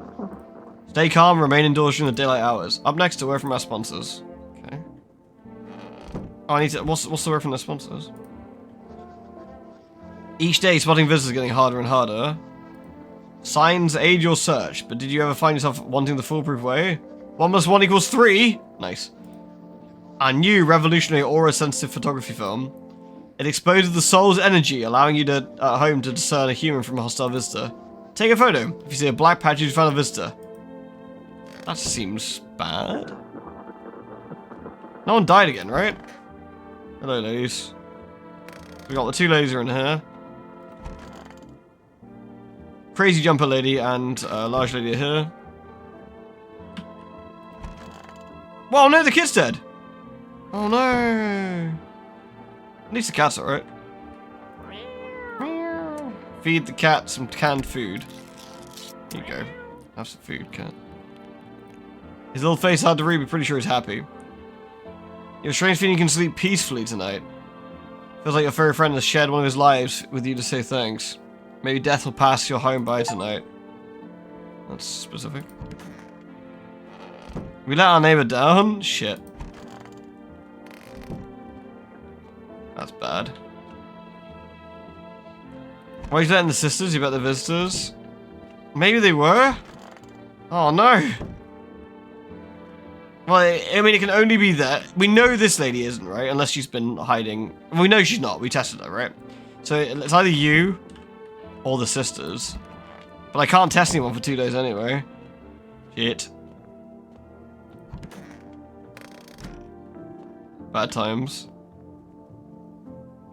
Stay calm, remain indoors during the daylight hours. Up next, a word from our sponsors. Okay. Oh, I need to. What's the word from the sponsors? Each day, spotting visitors is getting harder and harder. Signs aid your search, but did you ever find yourself wanting the foolproof way? 1 + 1 = 3. Nice. A new revolutionary aura-sensitive photography film. It exposes the soul's energy, allowing you to at home to discern a human from a hostile visitor. Take a photo. If you see a black patch, you found a visitor. That seems bad. No one died again, right? Hello, ladies. We got the 2 ladies are in here. Crazy jumper lady and large lady are here. Well, no, the kid's dead. Oh no. At least the cat's alright. Feed the cat some canned food. Here you go. Have some food, cat. His little face hard to read, but pretty sure he's happy. You have a strange feeling you can sleep peacefully tonight. Feels like your furry friend has shared one of his lives with you to say thanks. Maybe death will pass your home by tonight. That's specific. We let our neighbor down? Shit. That's bad. Why are you letting the sisters? You bet the visitors? Maybe they were? Oh no. Well, I mean, it can only be that. We know this lady isn't, right? Unless she's been hiding. We know she's not. We tested her, right? So it's either you or the sisters. But I can't test anyone for 2 days anyway. Shit. Bad times.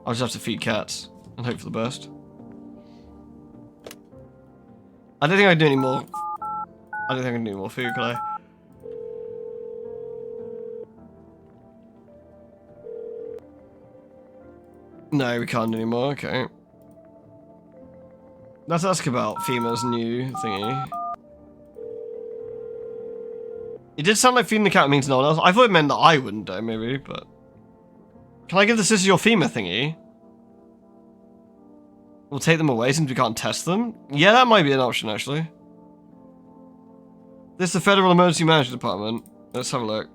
I'll just have to feed cats and hope for the best. I don't think I can do any more. I don't think I can do any more food, can I? No, we can't do any more. Okay. Let's ask about FEMA's new thingy. It did sound like feeding the cat means no one else. I thought it meant that I wouldn't die, maybe, but... Can I give the sister your FEMA thingy? We'll take them away since we can't test them? Yeah, that might be an option, actually. This is the Federal Emergency Management Department. Let's have a look.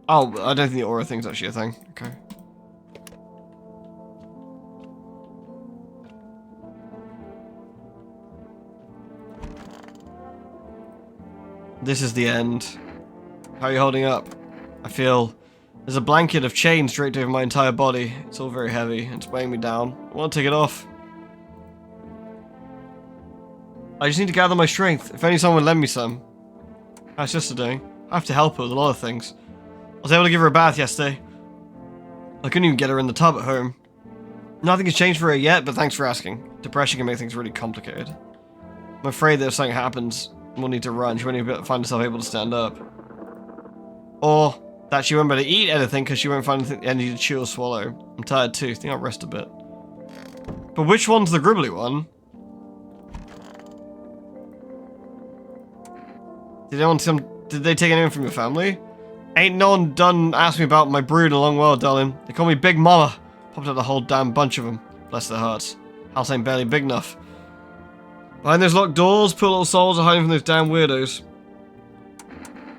Oh, I don't think the aura thing's actually a thing. Okay. This is the end. How are you holding up? I feel there's a blanket of chains draped over my entire body. It's all very heavy. It's weighing me down. I want to take it off. I just need to gather my strength. If only someone would lend me some. How's sister doing? I have to help her with a lot of things. I was able to give her a bath yesterday. I couldn't even get her in the tub at home. Nothing has changed for her yet, but thanks for asking. Depression can make things really complicated. I'm afraid that if something happens, we'll need to run. She won't find herself able to stand up. Or that she won't be able to eat anything because she won't find anything energy to chew or swallow. I'm tired too. I think I'll rest a bit. But which one's the gribbly one? Did they take anyone from your family? Ain't no one done asked me about my brood in a long while, darling. They call me Big Mama. Popped out a whole damn bunch of them. Bless their hearts. House ain't barely big enough. Behind those locked doors, poor little souls are hiding from those damn weirdos.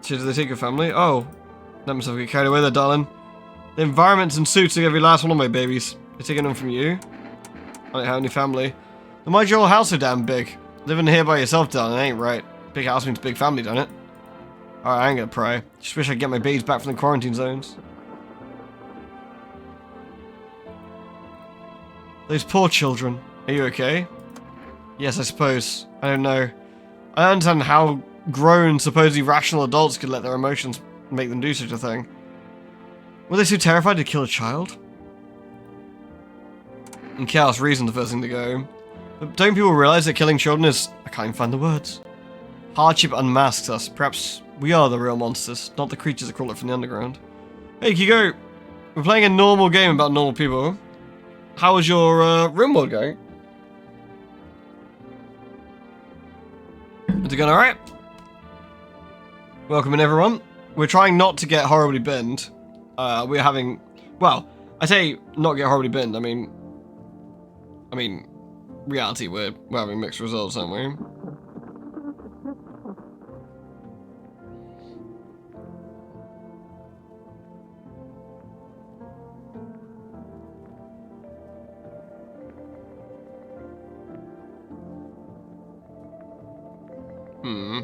So did they take your family? Oh. Let myself get carried away there, darling. The environments and suits took every last one of my babies. They're taking them from you? I don't have any family. Then why'd your whole house so damn big? Living here by yourself, darling, ain't right. Big house means big family, don't it? Alright, I ain't gonna pry. Just wish I could get my babies back from the quarantine zones. Those poor children. Are you okay? Yes, I suppose. I don't know. I don't understand how grown, supposedly rational adults could let their emotions make them do such a thing. Were they so terrified to kill a child? And chaos reason the first thing to go. But don't people realize that killing children is... I can't even find the words. Hardship unmasks us. Perhaps we are the real monsters, not the creatures that crawl up from the underground. Hey, Kigo. We're playing a normal game about normal people. How was your RimWorld going? Is it going alright? Welcome in, everyone. We're trying not to get horribly binned. We're having... Well, I say not get horribly binned. I mean, reality, we're having mixed results, aren't we? Hmm.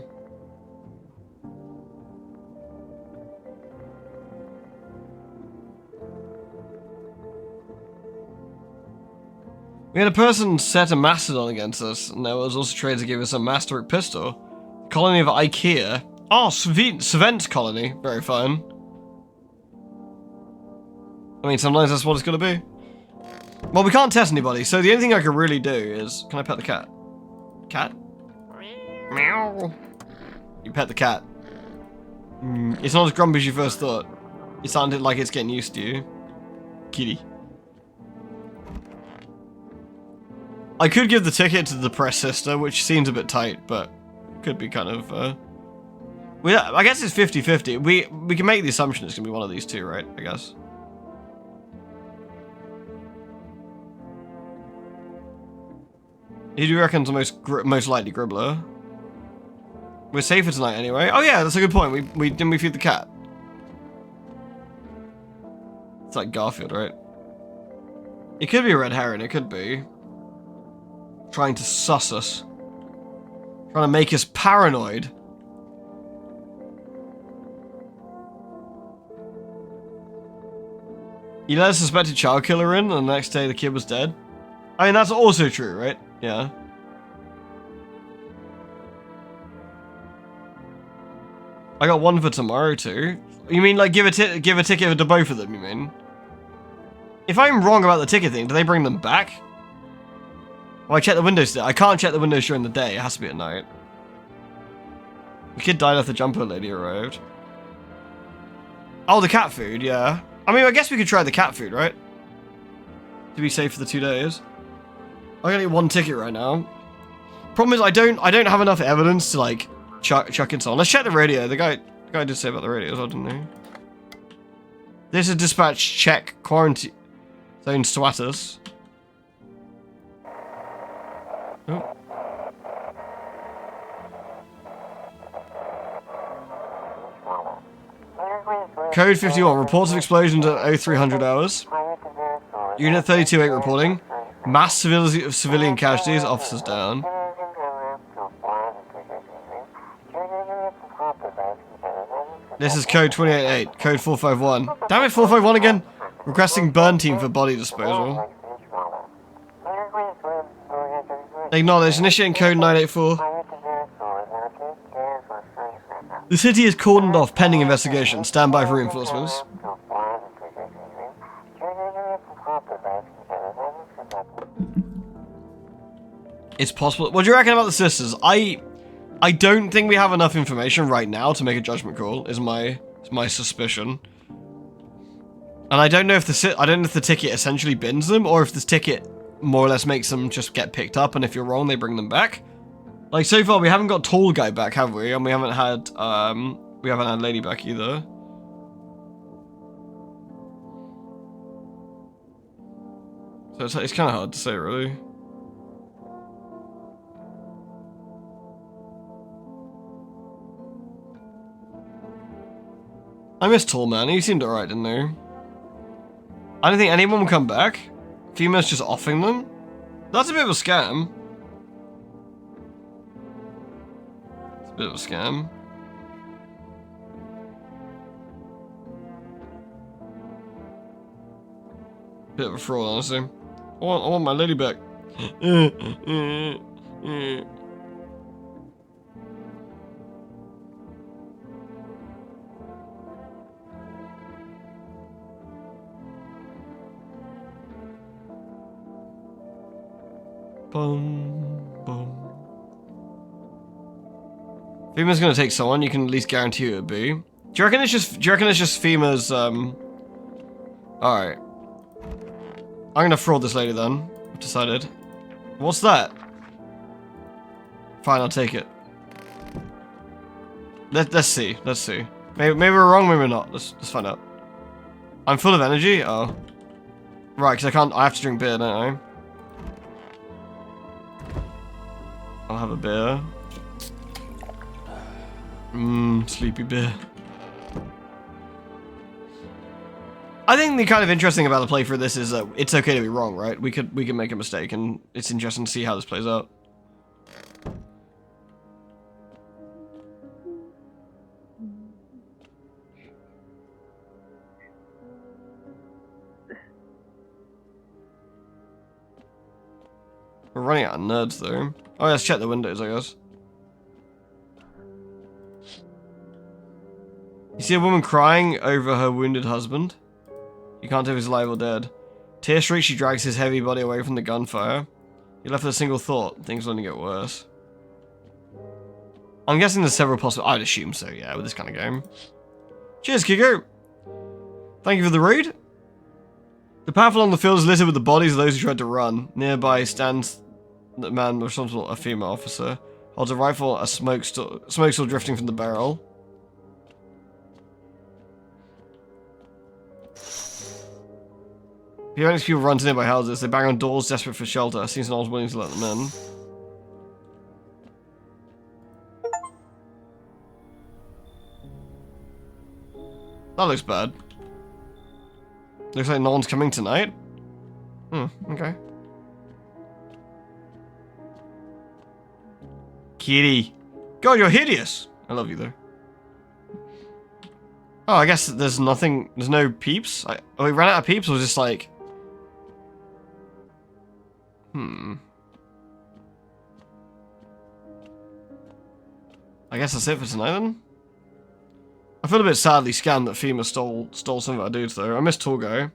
We had a person set a mastodon against us, and there was also traders that gave us a Masteric pistol. Colony of IKEA. Oh, Svent's colony. Very fun. I mean, sometimes that's what it's gonna be. Well, we can't test anybody, so the only thing I could really do is... Can I pet the cat? Cat? Meow. You pet the cat. It's not as grumpy as you first thought. It sounded like it's getting used to you. Kitty. I could give the ticket to the press sister, which seems a bit tight, but could be kind of, I guess it's 50-50. We can make the assumption it's going to be one of these two, right? I guess. Who do you reckon's the most likely Gribbler? We're safer tonight anyway. Oh yeah, that's a good point. Didn't we feed the cat? It's like Garfield, right? It could be a red herring, it could be. Trying to suss us. Trying to make us paranoid. You let a suspected child killer in, and the next day the kid was dead? I mean, that's also true, right? Yeah. I got one for tomorrow too. You mean like give a ticket to both of them, you mean? If I'm wrong about the ticket thing, do they bring them back? Well, I checked the windows today. I can't check the windows during the day. It has to be at night. The kid died after the jumper lady arrived. Oh, the cat food, yeah. I mean, I guess we could try the cat food, right? To be safe for the 2 days. I only get one ticket right now. Problem is, I don't have enough evidence to like chuck it on. Let's check the radio. The guy did say about the radio as well, didn't he? This is dispatch check quarantine zone status. Oh. Code 51. Reports of explosions at 0300 hours. Unit 32-8 reporting. Mass civilian casualties. Officers down. This is code 28-8. Code 451. Damn it, 451 again. Requesting burn team for body disposal. Acknowledged. Initiating code 984. The city is cordoned off pending investigation. Stand by for reinforcements. It's possible. What do you reckon about the sisters? I don't think we have enough information right now to make a judgment call. Is my suspicion. And I don't know if the ticket essentially bins them, or if this ticket more or less makes them just get picked up, and if you're wrong, they bring them back. Like, so far, we haven't got Tall Guy back, have we? And we haven't had Lady back either. So it's kind of hard to say, really. I miss Tall Man. He seemed alright, didn't he? I don't think anyone will come back. Females just offing them? That's a bit of a scam. It's a bit of a scam. Bit of a fraud, honestly. I want my lady back. Boom, boom. Fima's gonna take someone. You can at least guarantee who it would be. Do you reckon it's just Fima's? All right. I'm gonna fraud this lady then. I've decided. What's that? Fine, I'll take it. Let's see. Let's see. Maybe we're wrong. Maybe we're not. Let's find out. I'm full of energy. Oh. Right, because I have to drink beer, don't I? I'll have a beer. Sleepy beer. I think the kind of interesting about the playthrough of this is that it's okay to be wrong, right? We can make a mistake, and it's interesting to see how this plays out. We're running out of nerds, though. Oh, let's check the windows, I guess. You see a woman crying over her wounded husband? You can't tell if he's alive or dead. Tear-streaked, she drags his heavy body away from the gunfire. You're left with a single thought. Things will only get worse. I'm guessing there's several possible... I'd assume so, yeah, with this kind of game. Cheers, Kiko! Thank you for the raid. The path along the field is littered with the bodies of those who tried to run. Nearby stands the man responsible, a female officer. Holds a rifle, a smoke still drifting from the barrel. Phoenix people run to nearby houses. They bang on doors, desperate for shelter. Seems no one's willing to let them in. That looks bad. Looks like no one's coming tonight. Okay. Kitty. God, you're hideous. I love you, though. Oh, I guess there's nothing... There's no peeps? Oh, we ran out of peeps, or was just like... I guess that's it for tonight, then? I feel a bit sadly scammed that FEMA stole some of our dudes, though. I miss Tall Guy.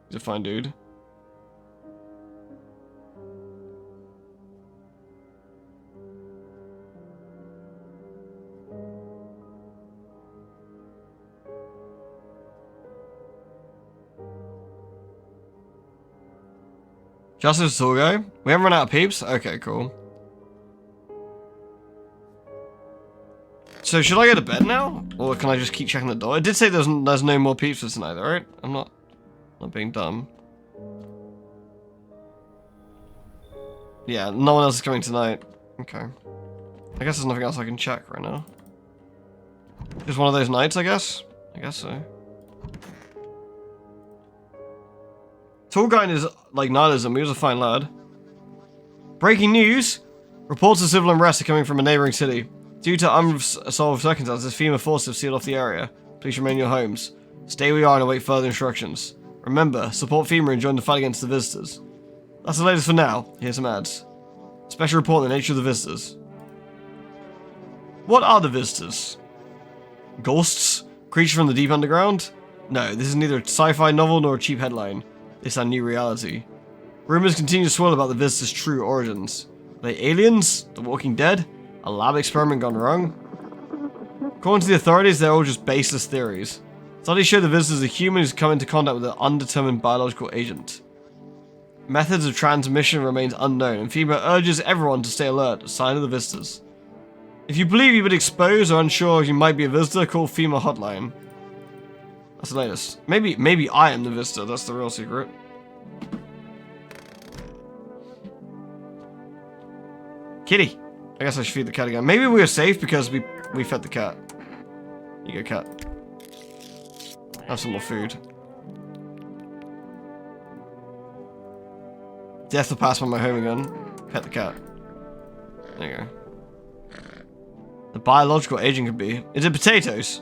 He's a fine dude. Justice Tall Guy? We haven't run out of peeps? Okay, cool. So should I go to bed now? Or can I just keep checking the door? It did say there's no more peeps for tonight, right? I'm not being dumb. Yeah, no one else is coming tonight. Okay. I guess there's nothing else I can check right now. Just one of those nights, I guess? I guess so. Tall Guy is like nihilism. He was a fine lad. Breaking news! Reports of civil unrest are coming from a neighboring city. Due to unsolved circumstances, FEMA forces have sealed off the area. Please remain in your homes. Stay where you are and await further instructions. Remember, support FEMA and join the fight against the visitors. That's the latest for now. Here's some ads. Special report on the nature of the visitors. What are the visitors? Ghosts? Creatures from the deep underground? No, this is neither a sci-fi novel nor a cheap headline. This is our new reality. Rumors continue to swirl about the visitors' true origins. Are they aliens? The Walking Dead? A lab experiment gone wrong? According to the authorities, they're all just baseless theories. Studies show the visitors are humans who come into contact with an undetermined biological agent. Methods of transmission remains unknown, and FEMA urges everyone to stay alert, a sign of the visitors. If you believe you've been exposed or unsure if you might be a visitor, call FEMA hotline. That's the latest. Maybe I am the visitor, that's the real secret. Kitty. I guess I should feed the cat again. Maybe we were safe because we fed the cat. You go, cat. Have some more food. Death will pass by my home again. Pet the cat. There you go. The biological agent could be... Is it potatoes?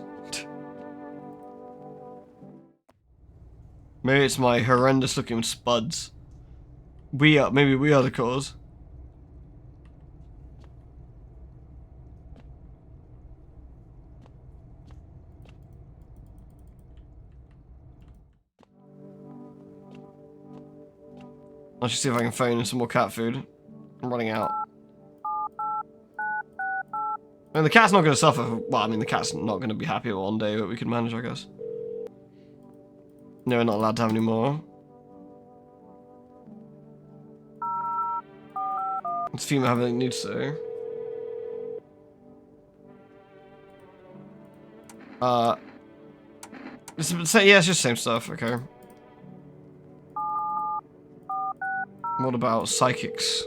Maybe it's my horrendous looking spuds. Maybe we are the cause. I should see if I can phone in some more cat food. I'm running out. I mean, the cat's not going to suffer. Well, I mean, the cat's not going to be happy one day, but we can manage, I guess. No, we're not allowed to have any more. Does FEMA have anything new to say? Yeah, it's just the same stuff, okay. What about psychics?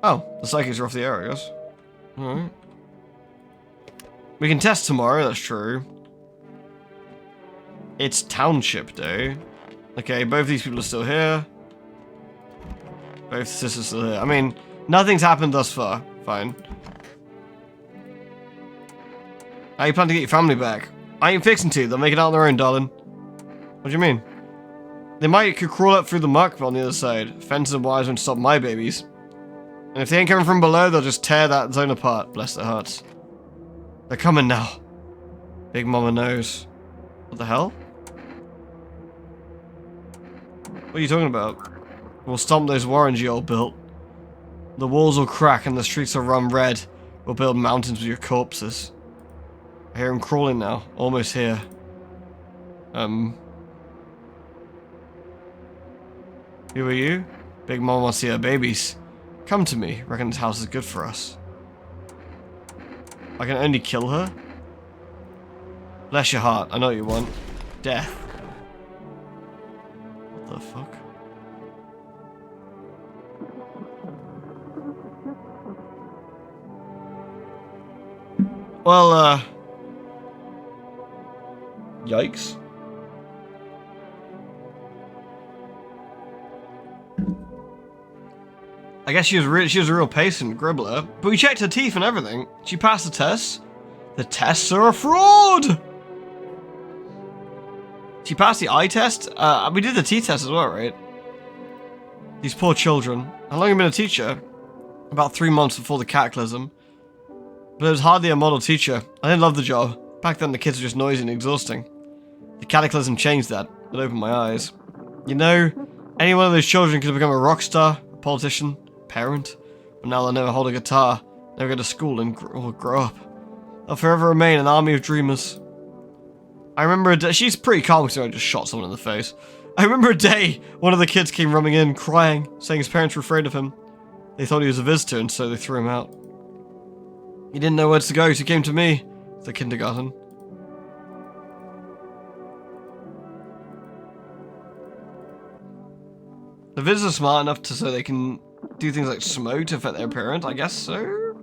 Oh, the psychics are off the air, I guess. Alright. We can test tomorrow, that's true. It's Township Day. Okay, both these people are still here. Both sisters are still here. I mean, nothing's happened thus far. Fine. How you plan to get your family back? I ain't fixing to. They'll make it out on their own, darling. What do you mean? They could crawl up through the muck, but on the other side, fences and wires won't stop my babies. And if they ain't coming from below, they'll just tear that zone apart. Bless their hearts. They're coming now. Big Mama knows. What the hell? What are you talking about? We'll stomp those warrens you all built. The walls will crack and the streets will run red. We'll build mountains with your corpses. I hear them crawling now. Almost here. Who are you? Big Mom wants to see her babies. Come to me. Reckon this house is good for us. I can only kill her? Bless your heart. I know what you want. Death. What the fuck? Well, yikes. I guess she was a real patient gribbler, but we checked her teeth and everything. She passed the tests. The tests are a fraud. She passed the eye test. We did the teeth test as well, right? These poor children. How long have you been a teacher? About 3 months before the cataclysm. But it was hardly a model teacher. I didn't love the job. Back then the kids were just noisy and exhausting. The cataclysm changed that. It opened my eyes. You know, any one of those children could have become a rock star, a politician, parent, but now they'll never hold a guitar, never go to school and grow up. They'll forever remain an army of dreamers. I remember a day, she's pretty calm because I just shot someone in the face. I remember a day, one of the kids came running in, crying, saying his parents were afraid of him. They thought he was a visitor and so they threw him out. He didn't know where to go, so he came to me, the kindergarten. The visitors are smart enough so they can do things like smoke to affect their parent, I guess so?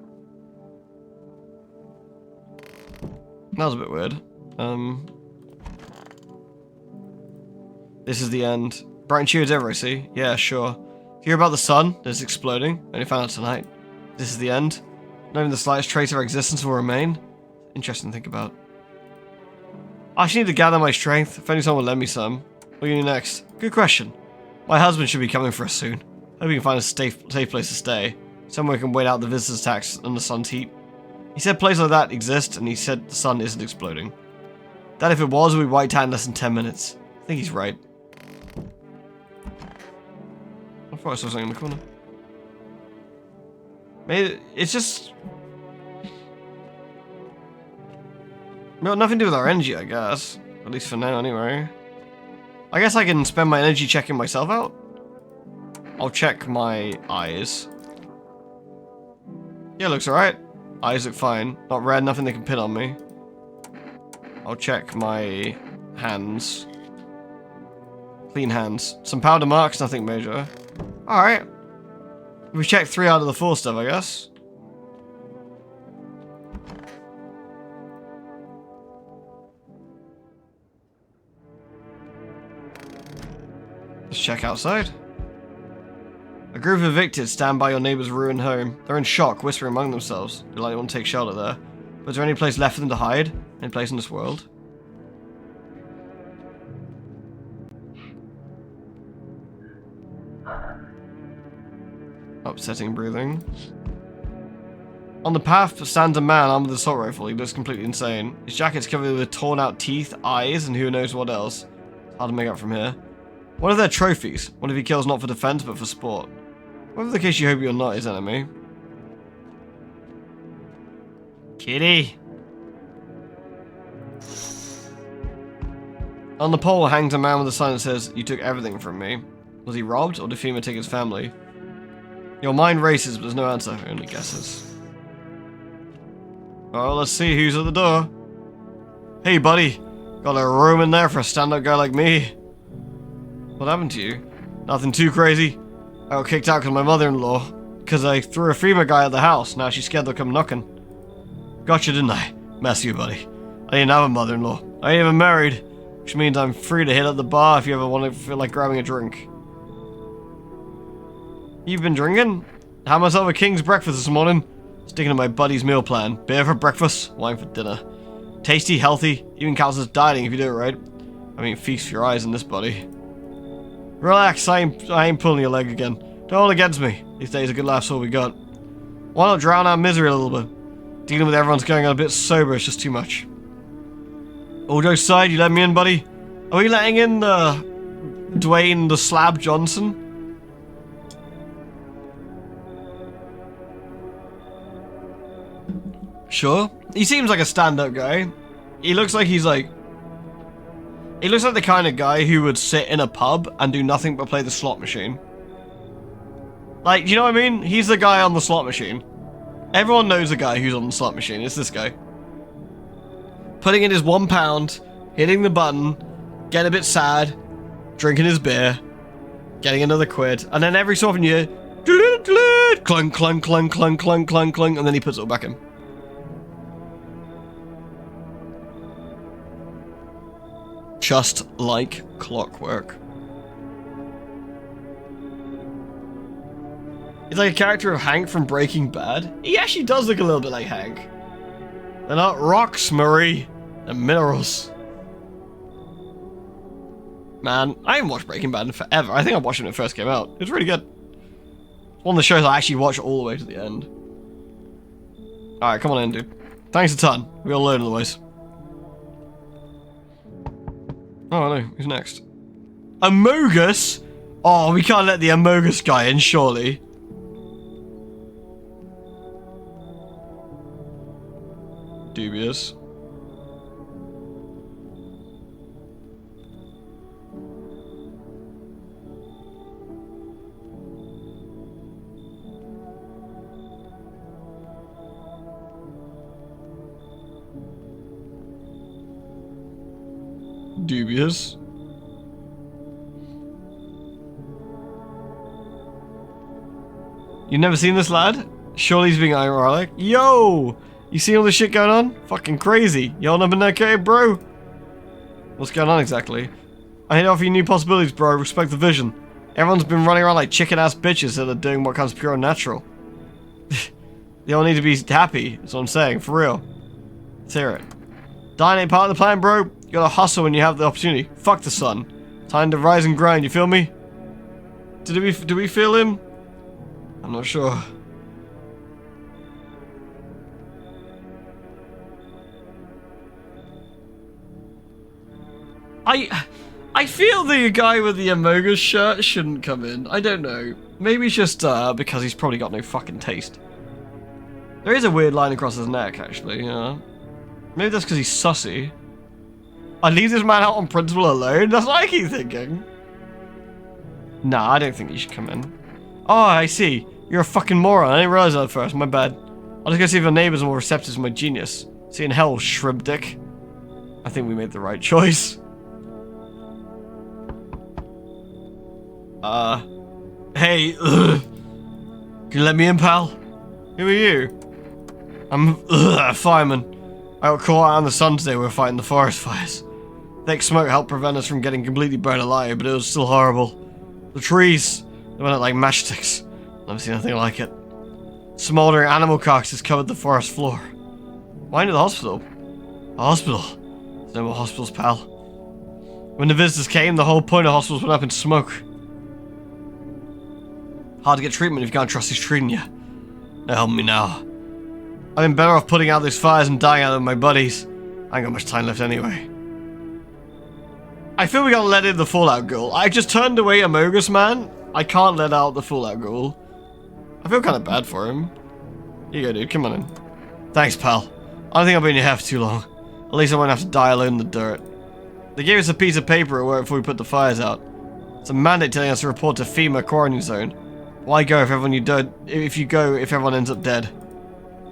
That was a bit weird. This is the end. Bright and cheery as ever, I see. Yeah, sure. Hear about the sun that's exploding? Only found out tonight. This is the end. Not even the slightest trace of our existence will remain. Interesting to think about. I actually need to gather my strength. If only someone will lend me some. What are you doing next? Good question. My husband should be coming for us soon. Hope we can find a safe place to stay. Somewhere we can wait out the visitors' tax and the sun's heat. He said places like that exist, and he said the sun isn't exploding. That if it was, we'd be wiped out in less than 10 minutes. I think he's right. I thought I saw something in the corner. Maybe it's just... Well, nothing to do with our energy, I guess. At least for now, anyway. I guess I can spend my energy checking myself out. I'll check my eyes. Yeah, looks alright. Eyes look fine. Not red, nothing they can pin on me. I'll check my hands. Clean hands. Some powder marks, nothing major. Alright. We checked 3 out of the 4 stuff, I guess. Let's check outside. A group of evicted stand by your neighbor's ruined home. They're in shock, whispering among themselves. They likely want to take shelter there. But is there any place left for them to hide? Any place in this world? Upsetting breathing. On the path stands a man armed with an assault rifle. He looks completely insane. His jacket's covered with torn out teeth, eyes, and who knows what else. It's hard to make out from here. What are their trophies? What if he kills not for defense but for sport? Whatever the case, you hope you're not his enemy. Kitty! On the pole hangs a man with a sign that says, "You took everything from me." Was he robbed, or did FEMA take his family? Your mind races, but there's no answer, only guesses. Well, let's see who's at the door. Hey, buddy. Got a room in there for a stand-up guy like me? What happened to you? Nothing too crazy. I got kicked out because my mother-in-law. Because I threw a FEMA guy at the house. Now she's scared they'll come knocking. Gotcha, didn't I? Mess you, buddy. I didn't have a mother-in-law. I ain't even married. Which means I'm free to hit up the bar if you ever want to feel like grabbing a drink. You've been drinking? Had myself a king's breakfast this morning. Sticking to my buddy's meal plan. Beer for breakfast, wine for dinner. Tasty, healthy, even counts as dieting if you do it right. I mean, feast for your eyes in this, buddy. Relax, I ain't pulling your leg again. Don't hold against me. These days a good laugh's all we got. Why not drown our misery a little bit? Dealing with everyone's going on a bit sober is just too much. All jokes aside, you let me in, buddy? Are we letting in the Dwayne the Slab Johnson? Sure. He seems like a stand-up guy. He looks like he's like... He looks like the kind of guy who would sit in a pub and do nothing but play the slot machine. Like, you know what I mean? He's the guy on the slot machine. Everyone knows the guy who's on the slot machine. It's this guy. Putting in his £1, hitting the button, getting a bit sad, drinking his beer, getting another quid, and then every so often you hear clunk, clunk, clunk, clunk, clunk, clunk, clunk, and then he puts it all back in. Just like clockwork. He's like a character of Hank from Breaking Bad. He actually does look a little bit like Hank. They're not rocks, Murray. They're minerals. Man, I haven't watched Breaking Bad in forever. I think I watched it when it first came out. It was really good. It's one of the shows I actually watched all the way to the end. Alright, come on in, dude. Thanks a ton. We all learn otherwise. Oh no, who's next? Amogus? Oh, we can't let the Amogus guy in, surely. Dubious. Dubious. You've never seen this lad? Surely he's being ironic. Yo! You see all this shit going on? Fucking crazy. You holding up in that cave, bro? What's going on exactly? I hate offer you new possibilities, bro. Respect the vision. Everyone's been running around like chicken-ass bitches that are doing what comes pure and natural. They all need to be happy. That's what I'm saying. For real. Let's hear it. Dying ain't part of the plan, bro. You gotta hustle when you have the opportunity. Fuck the sun. Time to rise and grind, you feel me? Do we feel him? I'm not sure. I feel the guy with the Amogus shirt shouldn't come in. I don't know. Maybe it's just because he's probably got no fucking taste. There is a weird line across his neck, actually, yeah. Maybe that's because he's sussy. I leave this man out on principle alone? That's what I keep thinking. Nah, I don't think he should come in. Oh, I see. You're a fucking moron. I didn't realize that at first. My bad. I'll just go see if your neighbors are more receptive to my genius. See you in hell, shrub dick. I think we made the right choice. Hey, can you let me in, pal? Who are you? I'm a fireman. I got caught out in the sun today. We were fighting the forest fires. Thick smoke helped prevent us from getting completely burned alive, but it was still horrible. The trees, they went out like matchsticks. Never seen anything like it. Smoldering animal carcasses covered the forest floor. Why into the hospital? A hospital? There's no more hospitals, pal. When the visitors came, the whole point of hospitals went up in smoke. Hard to get treatment if you can't trust who's treating you. Now help me now. I've been better off putting out those fires and dying out with my buddies. I ain't got much time left anyway. I feel we gotta let in the Fallout Ghoul. I just turned away Amogus, man. I can't let out the Fallout Ghoul. I feel kind of bad for him. Here you go, dude. Come on in. Thanks, pal. I don't think I'll be in your hair for too long. At least I won't have to die alone in the dirt. They gave us a piece of paper at work before we put the fires out. It's a mandate telling us to report to FEMA quarantine zone. Why go if everyone ends up dead?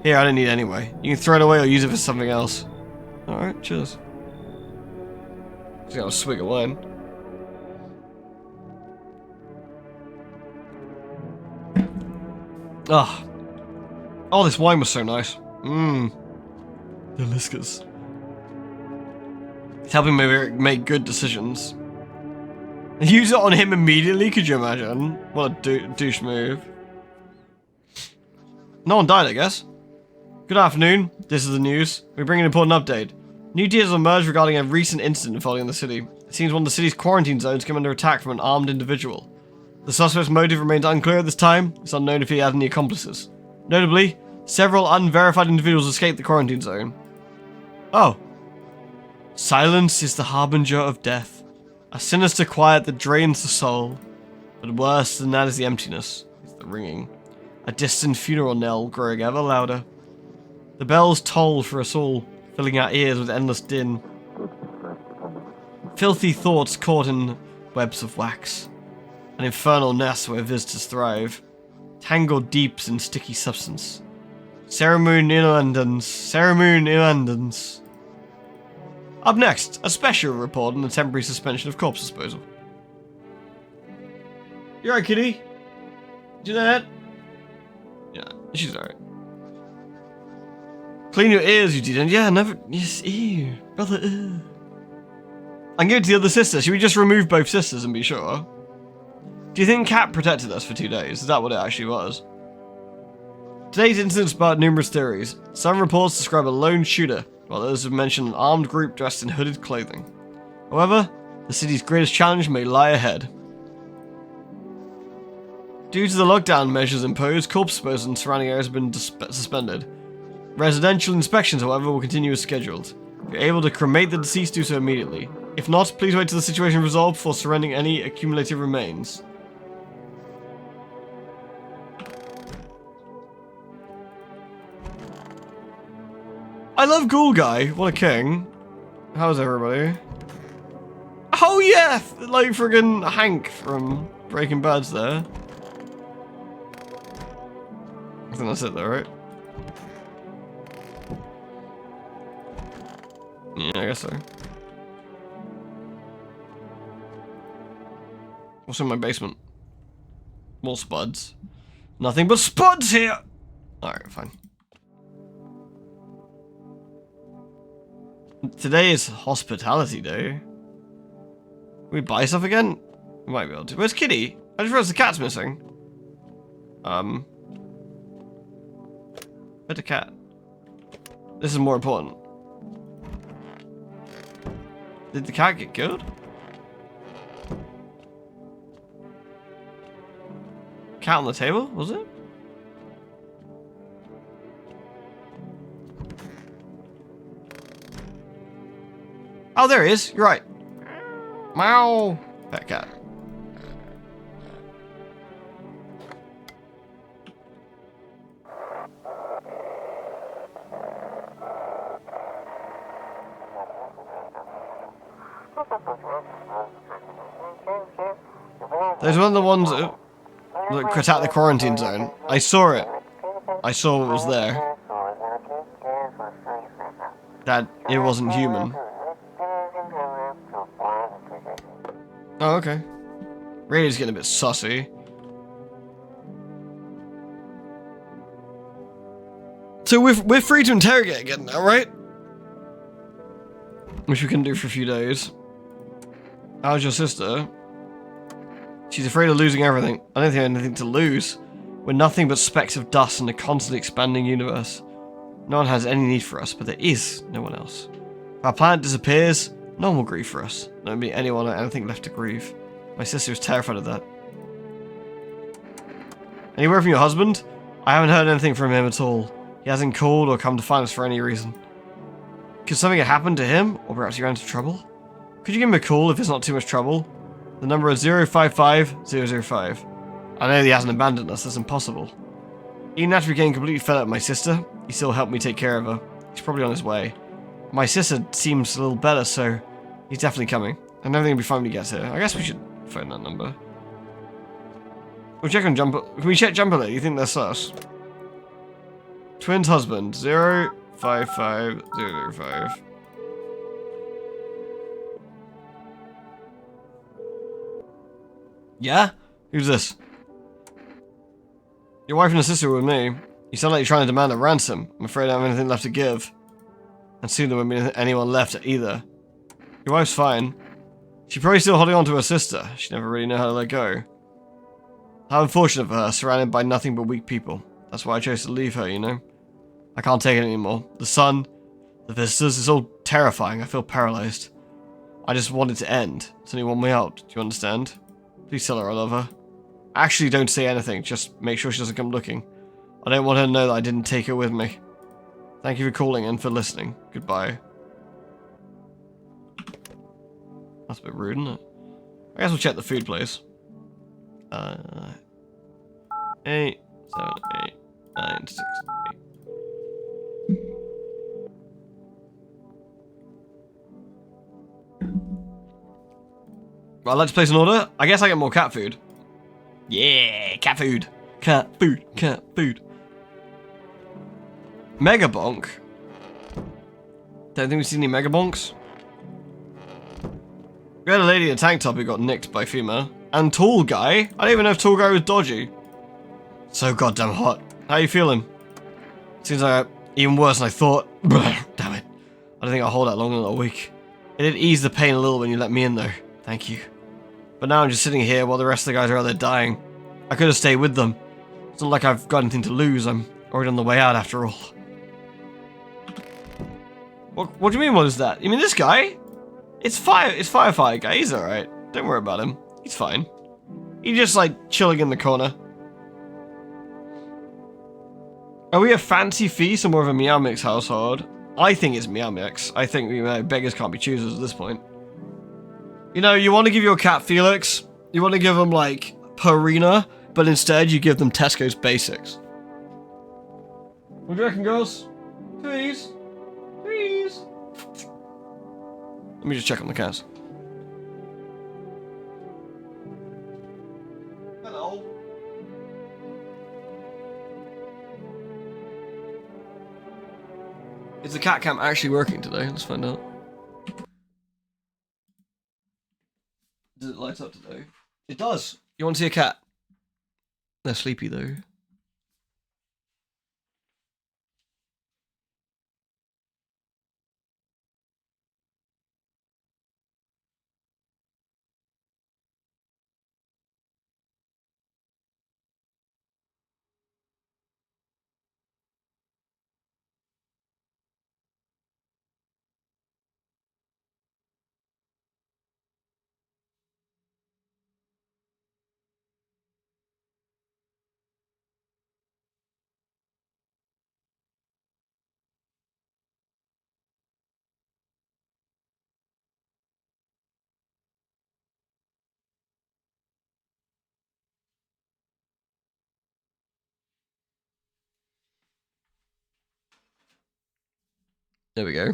Here, I don't need it anyway. You can throw it away or use it for something else. Alright, cheers. Just got a swig of wine. Ah. Oh, this wine was so nice. Mmm. Delicious. It's helping me make good decisions. Use it on him immediately, could you imagine? What a douche move. No one died, I guess. Good afternoon. This is the news. We bring an important update. New details emerged regarding a recent incident unfolding in the city. It seems one of the city's quarantine zones came under attack from an armed individual. The suspect's motive remains unclear at this time. It's unknown if he had any accomplices. Notably, several unverified individuals escaped the quarantine zone. Oh. Silence is the harbinger of death. A sinister quiet that drains the soul. But worse than that is the emptiness. It's the ringing. A distant funeral knell growing ever louder. The bells toll for us all, filling our ears with endless din. Filthy thoughts caught in webs of wax. An infernal nest where visitors thrive. Tangled deeps in sticky substance. Ceremony inundans. Up next, a special report on the temporary suspension of corpse disposal. You alright, kitty? Did you know that? Yeah, she's alright. Clean your ears, you didn't? Yeah, never. Yes, ew. Brother, ew. I'm going to the other sister. Should we just remove both sisters and be sure? Do you think Cat protected us for 2 days? Is that what it actually was? Today's incident sparked numerous theories. Some reports describe a lone shooter, while others have mentioned an armed group dressed in hooded clothing. However, the city's greatest challenge may lie ahead. Due to the lockdown measures imposed, corpse disposal in surrounding areas have been suspended. Residential inspections, however, will continue as scheduled. If you're able to cremate the deceased, do so immediately. If not, please wait till the situation is resolved before surrendering any accumulated remains. I love Ghoul Guy. What a king. How's everybody? Oh yeah! Like friggin' Hank from Breaking Bad's there. I think that's it though, right? Yeah, I guess so. What's in my basement? More spuds. Nothing but spuds here! Alright, fine. Today is hospitality day. Can we buy stuff again? We might be able to. Where's Kitty? I just realized the cat's missing. Where's the cat? This is more important. Did the cat get killed? Cat on the table, was it? Oh, there he is. You're right. Meow. Pet cat. There's one of the ones that quit out the quarantine zone. I saw it. I saw what was there. That it wasn't human. Oh, okay. Radio's getting a bit sussy. So we're free to interrogate again now, right? Which we can do for a few days. How's your sister? She's afraid of losing everything. I don't think I have anything to lose. We're nothing but specks of dust in a constantly expanding universe. No one has any need for us, but there is no one else. If our planet disappears, no one will grieve for us. There won't be anyone or anything left to grieve. My sister is terrified of that. Any word from your husband? I haven't heard anything from him at all. He hasn't called or come to find us for any reason. Could something have happened to him? Or perhaps he ran into trouble? Could you give him a call if it's not too much trouble? The number is 055005. I know he hasn't abandoned us, that's impossible. Even after getting completely fed up with my sister, he still helped me take care of her. He's probably on his way. My sister seems a little better, so he's definitely coming. And everything will be fine when he gets here. I guess we should phone that number. We'll check on Jumper. Can we check Jumper Lady? You think they're sus? Twins husband, 055005. Yeah? Who's this? Your wife and her sister were with me. You sound like you're trying to demand a ransom. I'm afraid I don't have anything left to give. And soon there won't be anyone left either. Your wife's fine. She's probably still holding on to her sister. She never really knew how to let go. How unfortunate for her, surrounded by nothing but weak people. That's why I chose to leave her, you know? I can't take it anymore. The sun, the visitors, it's all terrifying. I feel paralyzed. I just want it to end. It's only one way out. Do you understand? Please tell her I love her. Actually, don't say anything. Just make sure she doesn't come looking. I don't want her to know that I didn't take her with me. Thank you for calling and for listening. Goodbye. That's a bit rude, isn't it? I guess we'll check the food place. 8, 7, 8, 9, 6, 8. Right, let's place an order. I guess I get more cat food. Yeah, cat food. Cat food, cat food. Mega bonk. Don't think we've seen any mega bonks. We had a lady in a tank top who got nicked by female. And tall guy. I don't even know if tall guy was dodgy. So goddamn hot. How you feeling? Seems like even worse than I thought. Damn it. I don't think I'll hold that long in a week. It did ease the pain a little when you let me in though. Thank you. But now I'm just sitting here while the rest of the guys are out there dying. I could have stayed with them. It's not like I've got anything to lose. I'm already on the way out after all. What do you mean, what is that? You mean this guy? It's firefighter guy. He's alright. Don't worry about him. He's fine. He's just like chilling in the corner. Are we a fancy feast or more of a Meow Mix household? I think it's Meow Mix. I think beggars can't be choosers at this point. You know, you want to give your cat Felix, you want to give them like Purina, but instead you give them Tesco's Basics. What do you reckon, girls? Please? Please? Let me just check on the cats. Hello. Is the cat cam actually working today? Let's find out. Does it light up today? It does. You want to see a cat? They're sleepy though. There we go.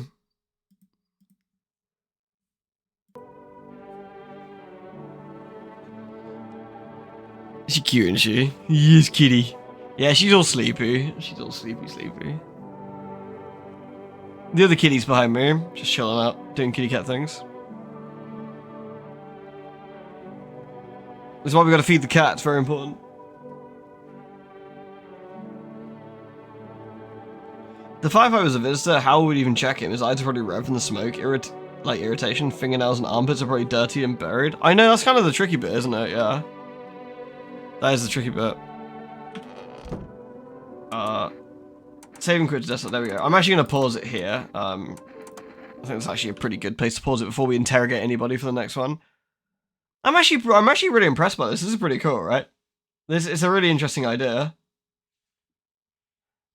Is she cute, isn't she? Yes, kitty. Yeah, she's all sleepy. She's all sleepy. The other kitty's behind me, just chilling out, doing kitty cat things. This is why we gotta feed the cat, it's very important. The firefighter was a visitor, how would we even check him? His eyes are probably red from the smoke, irritation, fingernails and armpits are probably dirty and buried. I know, that's kind of the tricky bit, isn't it? Yeah. That is the tricky bit. Saving quit to desktop, there we go. I'm actually going to pause it here. I think it's actually a pretty good place to pause it before we interrogate anybody for the next one. I'm actually really impressed by this. This is pretty cool, right? It's a really interesting idea.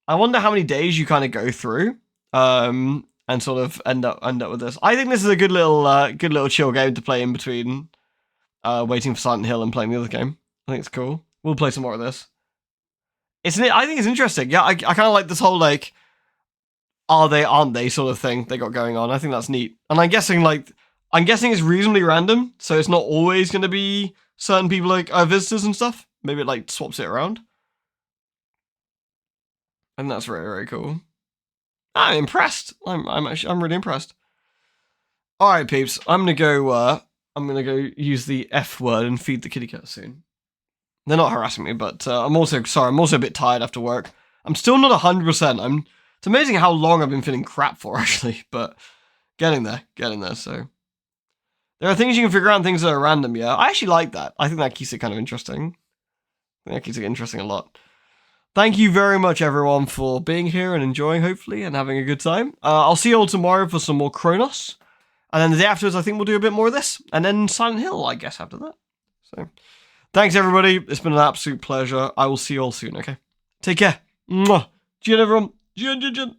I wonder how many days you kind of go through, and sort of end up with this. I think this is a good little chill game to play in between, waiting for Silent Hill and playing the other game. I think it's cool. We'll play some more of this. I think it's interesting. Yeah, I kind of like this whole like, are they, aren't they sort of thing they got going on. I think that's neat. And I'm guessing it's reasonably random, so it's not always going to be certain people like visitors and stuff. Maybe it like swaps it around. And that's very, very cool. I'm impressed. I'm really impressed. All right, peeps. I'm gonna go use the F word and feed the kitty cat soon. They're not harassing me, but I'm also a bit tired after work. I'm still not 100%. It's amazing how long I've been feeling crap for, actually, but getting there, so. There are things you can figure out and things that are random, yeah. I actually like that. I think that keeps it kind of interesting. I think that keeps it interesting a lot. Thank you very much, everyone, for being here and enjoying, hopefully, and having a good time. I'll see you all tomorrow for some more Kronos. And then the day afterwards, I think we'll do a bit more of this. And then Silent Hill, I guess, after that. So, thanks, everybody. It's been an absolute pleasure. I will see you all soon, okay? Take care. Mwah. Cheers, everyone. Cheers.